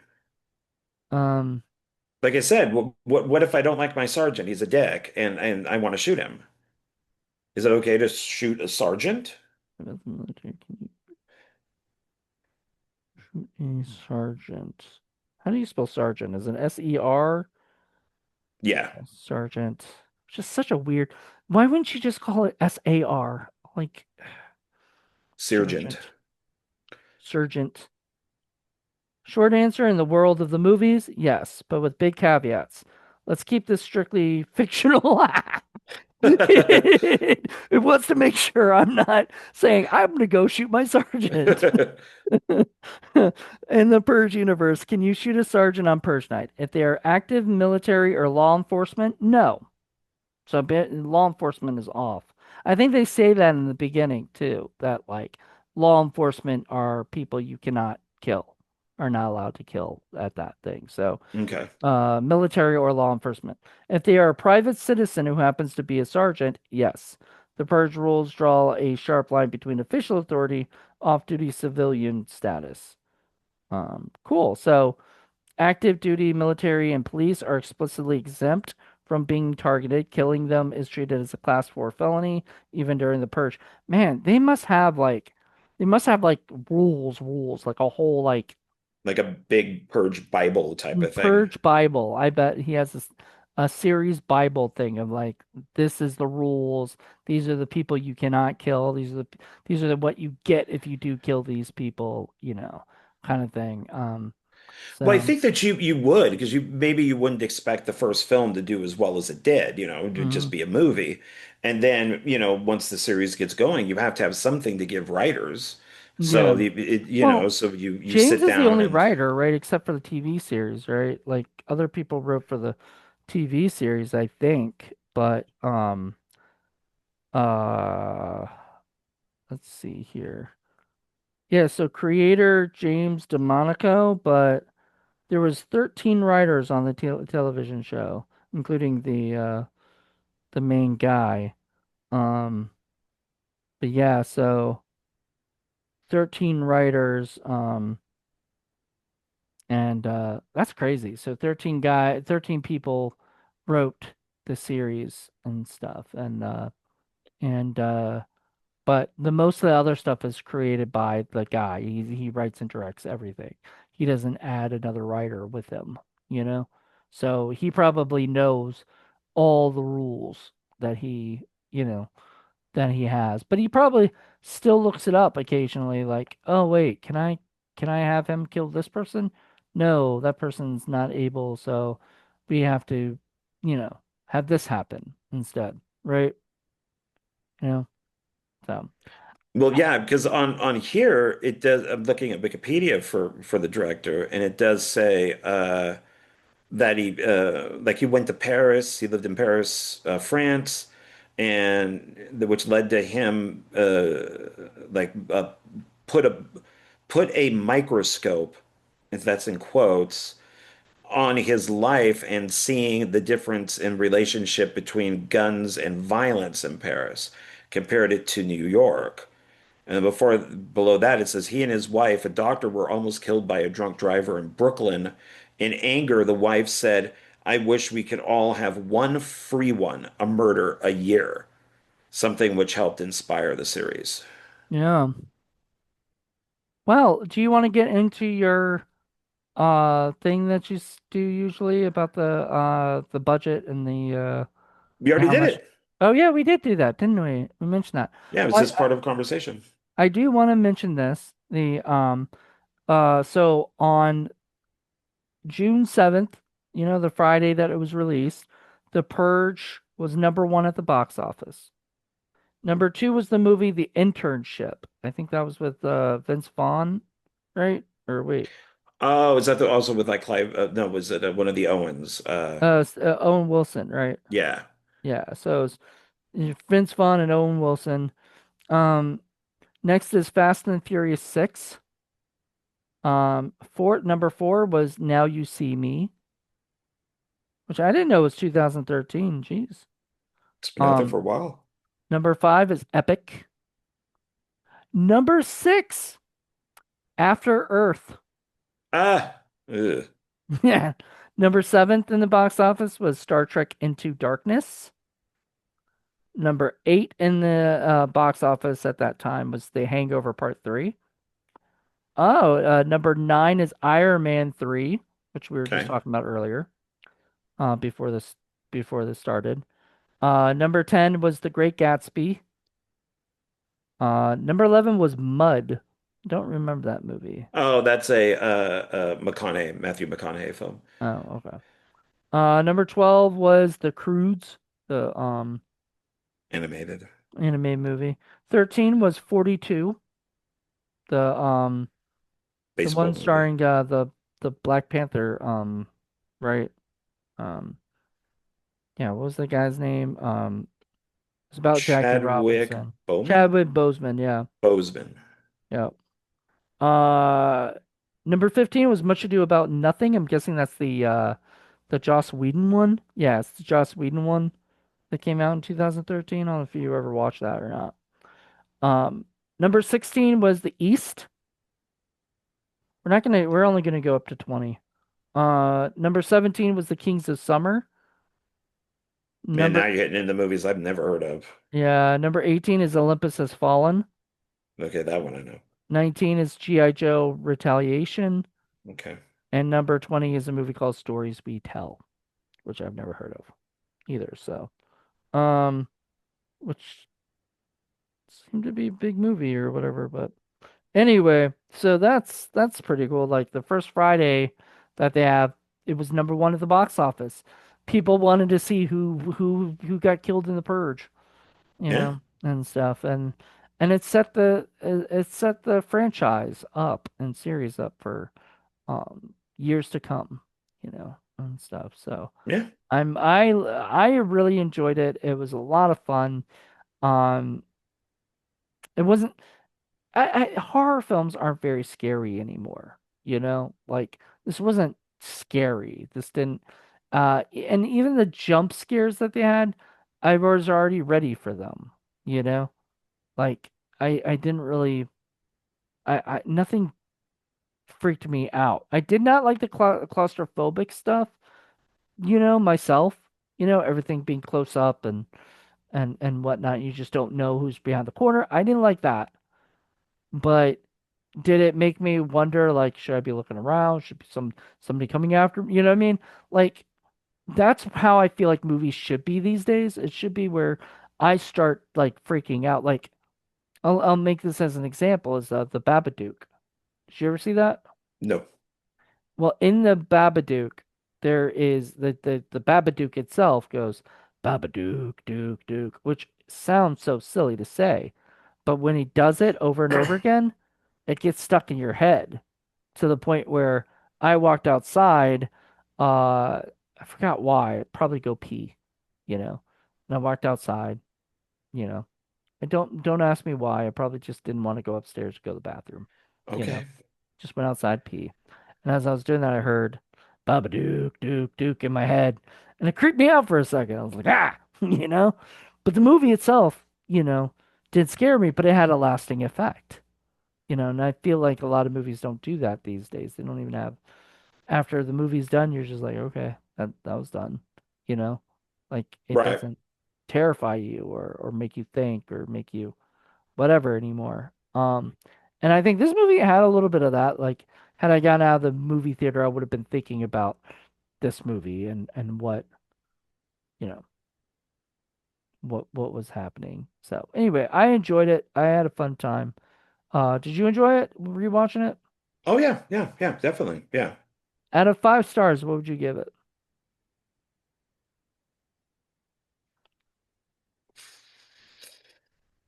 um, Like I said, what if I don't like my sergeant? He's a dick and I want to shoot him. Is it okay to shoot a sergeant? a sergeant. How do you spell sergeant? Is it S-E-R? Yeah, Sergeant. Just such a weird. Why wouldn't you just call it S-A-R? Like sergeant. sergeant. Sergeant. Short answer in the world of the movies, yes, but with big caveats. Let's keep this strictly fictional. It wants to make sure I'm not saying I'm going to go shoot my sergeant. In the Purge universe, can you shoot a sergeant on Purge night? If they are active military or law enforcement, no. So law enforcement is off. I think they say that in the beginning too, that like law enforcement are people you cannot kill, are not allowed to kill at that thing. So Okay. military or law enforcement. If they are a private citizen who happens to be a sergeant, yes. The purge rules draw a sharp line between official authority, off-duty civilian status. Cool. So active duty military and police are explicitly exempt from being targeted. Killing them is treated as a class 4 felony, even during the purge. Man, they must have like rules, like a whole like Like a big purge Bible type of thing. Purge Bible. I bet he has a series Bible thing of like this is the rules. These are the people you cannot kill. These are what you get if you do kill these people, kind of thing. Well, I So think that you would because you wouldn't expect the first film to do as well as it did, to just mhm. be a movie. And then, once the series gets going, you have to have something to give writers. Yeah. So Well, so you James sit is the down only and writer, right? Except for the TV series, right? Like other people wrote for the TV series, I think. But uh let's see here. Yeah, so creator James DeMonico, but there was 13 writers on the television show, including the main guy. Um, but yeah, so 13 writers, and that's crazy. So 13 people wrote the series and stuff, and but the most of the other stuff is created by the guy. He writes and directs everything. He doesn't add another writer with him, you know? So he probably knows all the rules that you know, that he has. But he probably still looks it up occasionally like, "Oh wait, can I have him kill this person? No, that person's not able, so we have to, have this happen instead." Right? You know? So, well, yeah, because on here it does. I'm looking at Wikipedia for the director, and it does say that he went to Paris. He lived in Paris, France, and which led to him like put a put a microscope, if that's in quotes, on his life and seeing the difference in relationship between guns and violence in Paris, compared it to New York. And then before below that, it says he and his wife, a doctor, were almost killed by a drunk driver in Brooklyn. In anger, the wife said, "I wish we could all have one free one, a murder a year." Something which helped inspire the series. Yeah. Well, do you want to get into your thing that you do usually about the budget and the We already how did much? it. Oh yeah, we did do that, didn't we? We mentioned that. Yeah, it was Well, just part of conversation. I do want to mention this. So on June 7th, the Friday that it was released, The Purge was number one at the box office. Number two was the movie The Internship. I think that was with Vince Vaughn, right? Or wait, Oh, is that also with like Clive? No, was it one of the Owens? Owen Wilson, right? Yeah. Yeah. So it's Vince Vaughn and Owen Wilson. Um, Next is Fast and Furious 6. Number four was Now You See Me, which I didn't know was 2013. Jeez. It's been out there Um, for a while. Number five is Epic. Number six, After Earth. Ah, ugh. Yeah. Number seventh in the box office was Star Trek Into Darkness. Number eight in the box office at that time was The Hangover Part 3. Oh, number nine is Iron Man 3, which we were just Okay. talking about earlier, before this started. Number 10 was The Great Gatsby. Number 11 was Mud. Don't remember that movie. Oh, that's a Matthew McConaughey film, Oh, okay. Number 12 was The Croods, the animated anime movie. 13 was 42, the um the baseball one movie. starring the Black Panther right. Um yeah, what was the guy's name? It's about Jackie Chadwick Robinson. Bowman? Chadwick Boseman, yeah. Boseman. Yeah. Uh Number 15 was Much Ado About Nothing. I'm guessing that's the Joss Whedon one. Yeah, it's the Joss Whedon one that came out in 2013. I don't know if you ever watched that or not. Number 16 was The East. We're only gonna go up to 20. Number 17 was The Kings of Summer. Man, now Number you're hitting into movies I've never heard of. Yeah, number 18 is Olympus Has Fallen. Okay, that one I know. 19 is G.I. Joe Retaliation. Okay. And number 20 is a movie called Stories We Tell, which I've never heard of either. So, um, which seemed to be a big movie or whatever. But anyway, so that's pretty cool. Like the first Friday that they have, it was number one at the box office. People wanted to see who got killed in the Purge, Yeah. and stuff, and it set the franchise up and series up for years to come, and stuff. So Yeah. I really enjoyed it. It was a lot of fun. Um, it wasn't horror films aren't very scary anymore, Like this wasn't scary. This didn't and even the jump scares that they had, I was already ready for them, you know? Like I didn't really I nothing freaked me out. I did not like the claustrophobic stuff, myself, everything being close up and whatnot. You just don't know who's behind the corner. I didn't like that. But did it make me wonder, like, should I be looking around? Should be somebody coming after me? You know what I mean? Like, that's how I feel like movies should be these days. It should be where I start like freaking out. Like, I'll make this as an example: is the Babadook. Did you ever see that? No. Well, in the Babadook, there is the Babadook itself goes Babadook, Dook, Dook, which sounds so silly to say, but when he does it over and over again, it gets stuck in your head to the point where I walked outside. I forgot why. I'd probably go pee, and I walked outside. You know, and don't ask me why. I probably just didn't want to go upstairs to go to the bathroom. You know, Okay. just went outside pee. And as I was doing that, I heard Baba Duke, Duke, Duke in my head. And it creeped me out for a second. I was like, ah, you know? But the movie itself, did scare me, but it had a lasting effect. And I feel like a lot of movies don't do that these days. They don't even have after the movie's done, you're just like, okay, that was done. You know, like it Right. doesn't terrify you or make you think or make you whatever anymore. And I think this movie had a little bit of that. Like, had I gotten out of the movie theater, I would have been thinking about this movie and you know, what was happening. So anyway, I enjoyed it. I had a fun time. Did you enjoy it? Rewatching it? Oh yeah, yeah, yeah, definitely. Yeah. Out of 5 stars, what would you give it?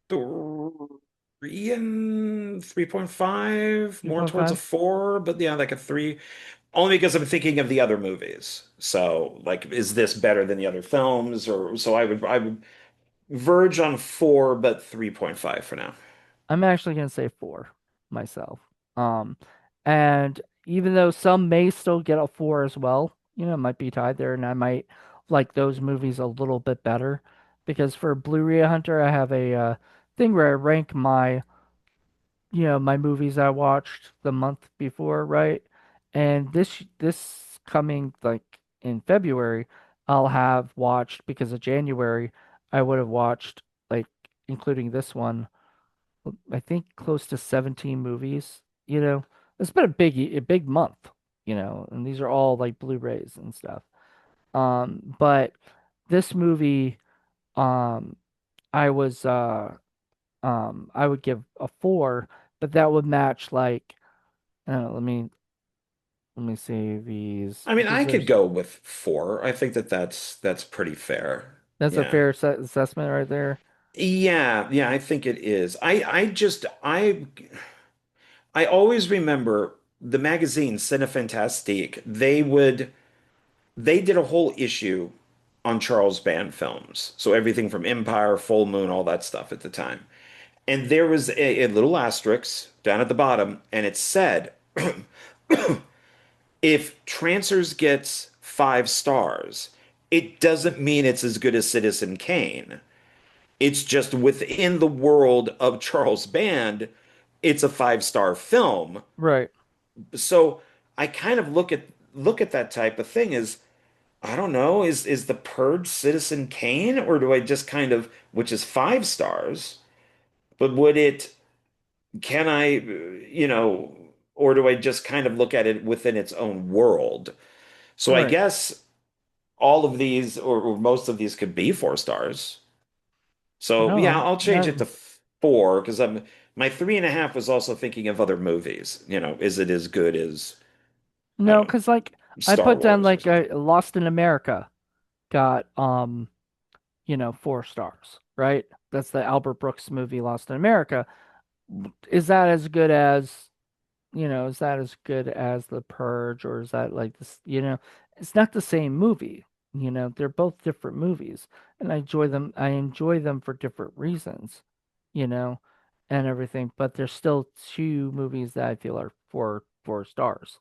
3 and 3.5, more towards a 3.5? 4, but yeah, like a 3. Only because I'm thinking of the other movies. So, like, is this better than the other films? Or so I would verge on 4, but 3.5 for now. I'm actually gonna say 4 myself. Um, and even though some may still get a 4 as well, it might be tied there, and I might like those movies a little bit better because for Blu-ray Hunter, I have a thing where I rank my movies I watched the month before, right? And this coming like in February, I'll have watched because of January, I would have watched like including this one I think close to 17 movies. It's been a big month, and these are all like Blu-rays and stuff. But this movie, um, I was I would give a 4, but that would match like let me see these I mean, because I could there's go with 4. I think that that's pretty fair. that's a Yeah. fair assessment right there. Yeah, yeah, I think it is. I always remember the magazine Cinefantastique. They did a whole issue on Charles Band films. So everything from Empire, Full Moon, all that stuff at the time. And there was a little asterisk down at the bottom, and it said, if Trancers gets 5 stars, it doesn't mean it's as good as Citizen Kane. It's just within the world of Charles Band, it's a 5 star film. Right, So I kind of look at that type of thing as I don't know, is the Purge Citizen Kane, or do I just kind of, which is 5 stars, but can I, or do I just kind of look at it within its own world? So I right. guess all of these, or most of these, could be 4 stars. So No, yeah, I'll change it to no, 4 because my 3.5 was also thinking of other movies. Is it as good as, I no, don't know, because like I Star put down Wars or like something? Lost in America got 4 stars, right? That's the Albert Brooks movie Lost in America. Is that as good as, is that as good as The Purge or is that like this, it's not the same movie. They're both different movies and I enjoy them for different reasons, you know, and everything, but there's still two movies that I feel are four stars,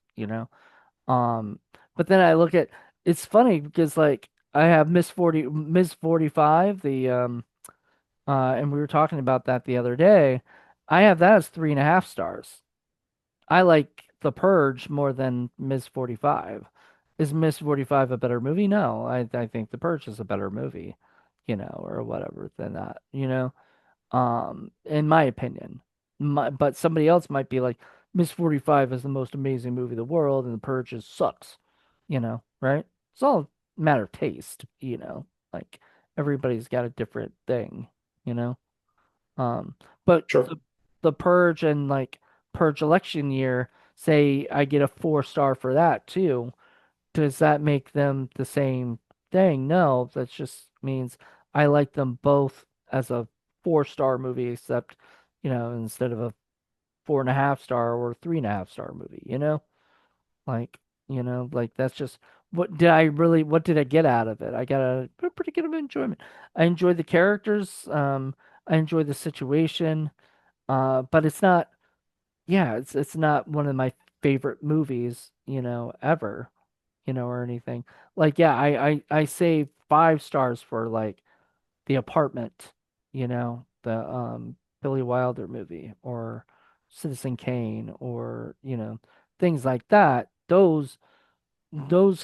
Um, but then I look at it's funny because like I have Miss 45, and we were talking about that the other day. I have that as 3.5 stars. I like The Purge more than Miss 45. Is Miss 45 a better movie? No, I think The Purge is a better movie, or whatever than that, in my opinion. But somebody else might be like, Miss 45 is the most amazing movie in the world, and The Purge just sucks, right? It's all a matter of taste, like everybody's got a different thing, you know? Um, but Sure. the Purge and like Purge election year, say I get a 4 star for that too. Does that make them the same thing? No, that just means I like them both as a 4 star movie, except, instead of a 4.5 star or 3.5 star movie, Like, like that's just what did I get out of it? I got a pretty good of enjoyment. I enjoyed the characters, I enjoyed the situation, but it's not, yeah, it's not one of my favorite movies, ever, or anything. Like, yeah, I say 5 stars for like The Apartment, the Billy Wilder movie or Citizen Kane or, things like that. Those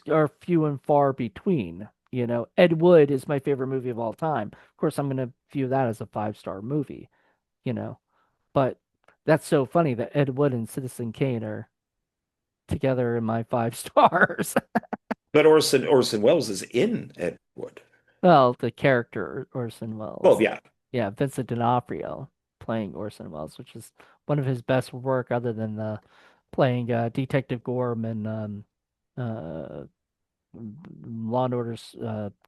are few and far between. Ed Wood is my favorite movie of all time. Of course, I'm going to view that as a five-star movie, you know. But that's so funny that Ed Wood and Citizen Kane are together in my five stars. But Orson Welles is in Ed Wood. Well, the character Orson Well, Welles. yeah. Yeah, Vincent D'Onofrio playing Orson Welles, which is one of his best work other than playing Detective Gorm and uh, Law and Order's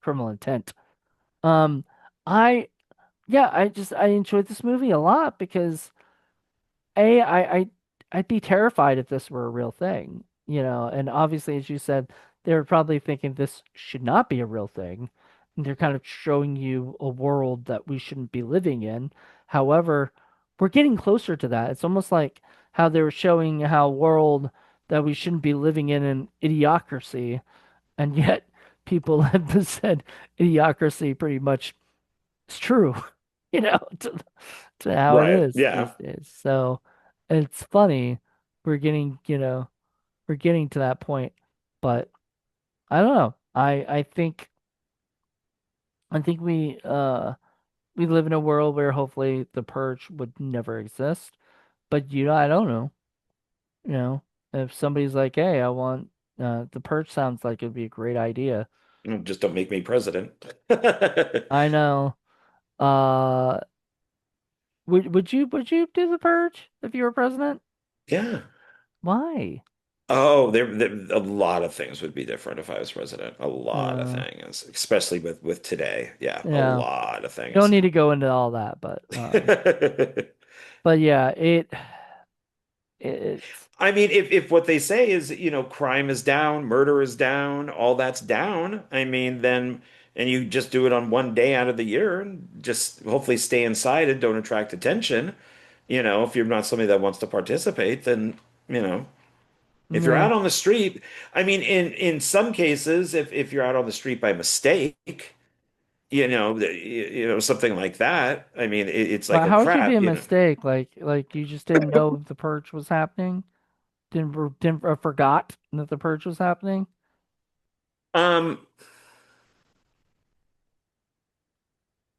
Criminal Intent. Um, I yeah, I enjoyed this movie a lot because I'd be terrified if this were a real thing, and obviously, as you said, they're probably thinking this should not be a real thing. And they're kind of showing you a world that we shouldn't be living in. However, we're getting closer to that. It's almost like how they were showing how world that we shouldn't be living in an idiocracy, and yet people have said idiocracy pretty much is true, to how it Right. is these Yeah. days. So it's funny. We're getting, we're getting to that point. But I don't know. I think we live in a world where hopefully the purge would never exist. But I don't know. You know, if somebody's like, "Hey, I want the purge," sounds like it'd be a great idea. Just don't make me president. I know. Uh, would you do the purge if you were president? Yeah. Why? Oh, a lot of things would be different if I was president. A lot of Uh, things, especially with today. Yeah, a yeah. lot of You don't things. need to go into all that, but yeah, it's I mean, if what they say is, crime is down, murder is down, all that's down, I mean, then, and you just do it on one day out of the year and just hopefully stay inside and don't attract attention, if you're not somebody that wants to participate, then, you know, if you're yeah. out on the street, I mean, in some cases, if you're out on the street by mistake, something like that, I mean, it's like Well, a how would you be crap, a mistake? Like you just didn't know the purge was happening? Didn't forgot that the purge was happening? Um,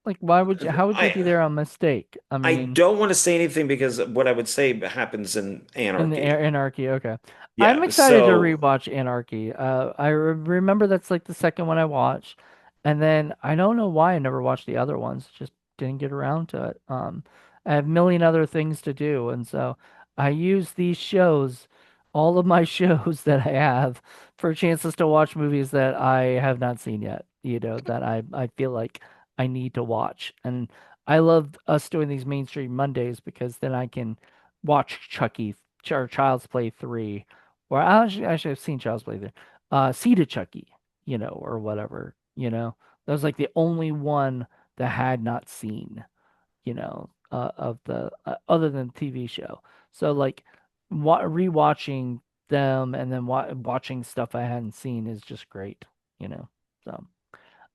Like why would you? How would you be I there on mistake? I I mean, don't want to say anything because what I would say happens in in the anarchy. Anarchy, okay. I'm Yeah, excited to so rewatch Anarchy. I remember that's like the second one I watched, and then I don't know why I never watched the other ones. Just didn't get around to it. I have a million other things to do, and so I use these shows, all of my shows that I have, for chances to watch movies that I have not seen yet. That I feel like I need to watch, and I love us doing these mainstream Mondays because then I can watch Chucky or Child's Play 3, or actually I've seen Child's Play 3, Seed of Chucky, or whatever, That was like the only one that I had not seen, of the other than TV show. So like rewatching them and then watching stuff I hadn't seen is just great, you know. So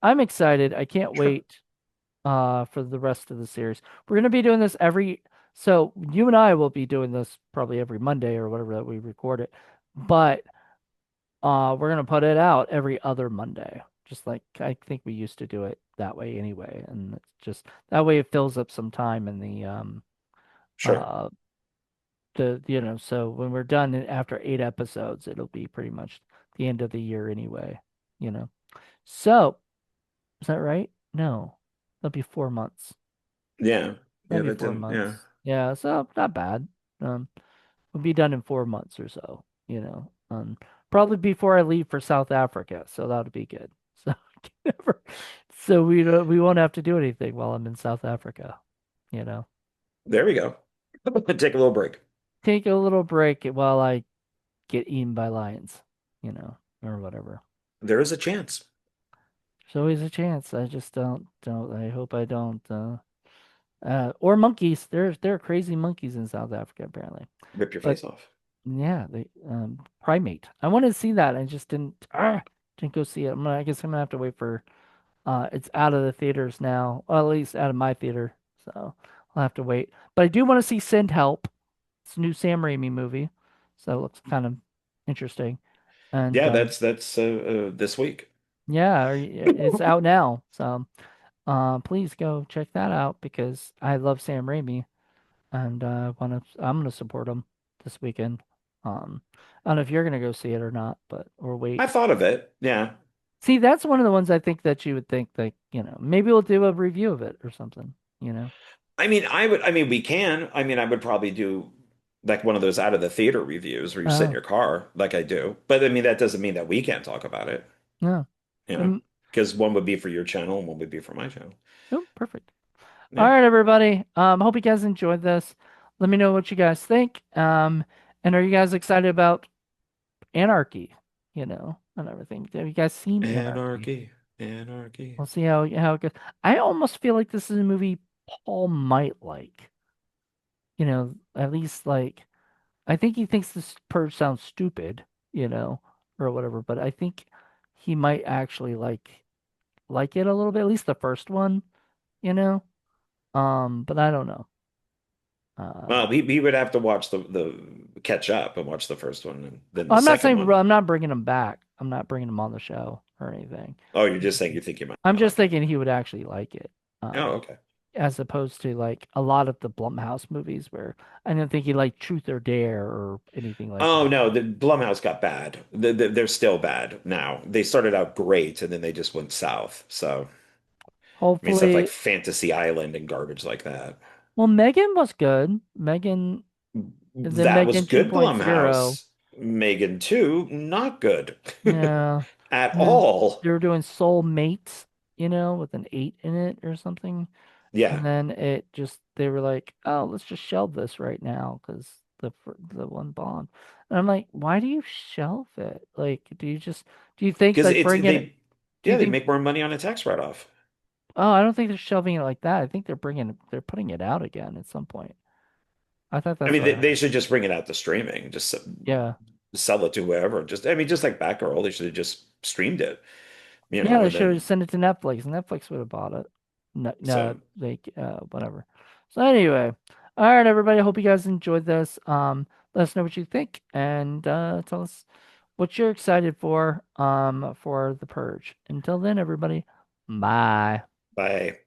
I'm excited. I can't sure. wait for the rest of the series. We're gonna be doing this so you and I will be doing this probably every Monday or whatever that we record it. But we're gonna put it out every other Monday. Just like I think we used to do it that way anyway. And it's just that way it fills up some time in Sure. uh so when we're done after 8 episodes, it'll be pretty much the end of the year anyway, you know. So, is that right? No. That'll be 4 months. Yeah. Yeah, Maybe that four didn't, yeah. months. Yeah, so not bad. We'll be done in 4 months or so, probably before I leave for South Africa, so that'll be good. So, so we won't have to do anything while I'm in South Africa, you know. There we go. Take a little break. Take a little break while I get eaten by lions, or whatever. There is a chance. There's always a chance. I just don't. I hope I don't. Or monkeys. There are crazy monkeys in South Africa apparently. Rip your But face off. yeah, they primate. I wanted to see that. I just didn't go see it. I guess I'm gonna have to wait for it's out of the theaters now. Well, at least out of my theater. So I'll have to wait. But I do want to see Send Help. It's a new Sam Raimi movie, so it looks kind of interesting. And Yeah, that's this week. yeah, it's out now. So please go check that out because I love Sam Raimi and I'm gonna support him this weekend. I don't know if you're gonna go see it or not, but or I wait. thought of it. Yeah. See, that's one of the ones I think that you would think like, maybe we'll do a review of it or something, I mean, we can. I mean, I would probably do like one of those out of the theater reviews where you sit in Oh, your car, like I do. But I mean, that doesn't mean that we can't talk about it, yeah. you know, Um, because one would be for your channel and one would be for my channel. oh, perfect. All Yeah. right, everybody. Hope you guys enjoyed this. Let me know what you guys think. And are you guys excited about Anarchy, and everything? Have you guys seen Anarchy? Anarchy, anarchy. We'll see how it goes. I almost feel like this is a movie Paul might like. At least like I think he thinks this Purge sounds stupid, or whatever, but I think he might actually like it a little bit, at least the first one, you know? But I don't know. Well, Uh he would have to watch the catch up and watch the first one and then the I'm not second saying one. I'm not bringing him back. I'm not bringing him on the show or anything. Oh, you're just saying you think you might I'm just like it. thinking he would actually like it. Oh, Um, okay. as opposed to like a lot of the Blumhouse movies where I don't think he liked Truth or Dare or anything like Oh that. no, the Blumhouse got bad. They're still bad now. They started out great and then they just went south. So, I mean, stuff like Hopefully, Fantasy Island and garbage like that. well, Megan was good. Megan, and then That was Megan good 2.0. Blumhouse. Megan 2, not good Yeah. at And then all. they were doing Soul Mates, with an eight in it or something. And Yeah, then they were like, oh, let's just shelve this right now because the one bombed. And I'm like, why do you shelve it? Like, do you think because like it's bringing it, they do you yeah, they think, make more money on a tax write-off. oh, I don't think they're shelving it like that. I think they're putting it out again at some point. I thought I that's mean, what I they heard. should just bring it out to streaming. Just Yeah. sell it to whoever. Just I mean, just like Batgirl, they should have just streamed it, Yeah, they and should have then sent it to Netflix. Netflix would have bought it. No, no, so whatever. So anyway, all right, everybody. I hope you guys enjoyed this. Let us know what you think and tell us what you're excited for the Purge. Until then, everybody, bye. bye.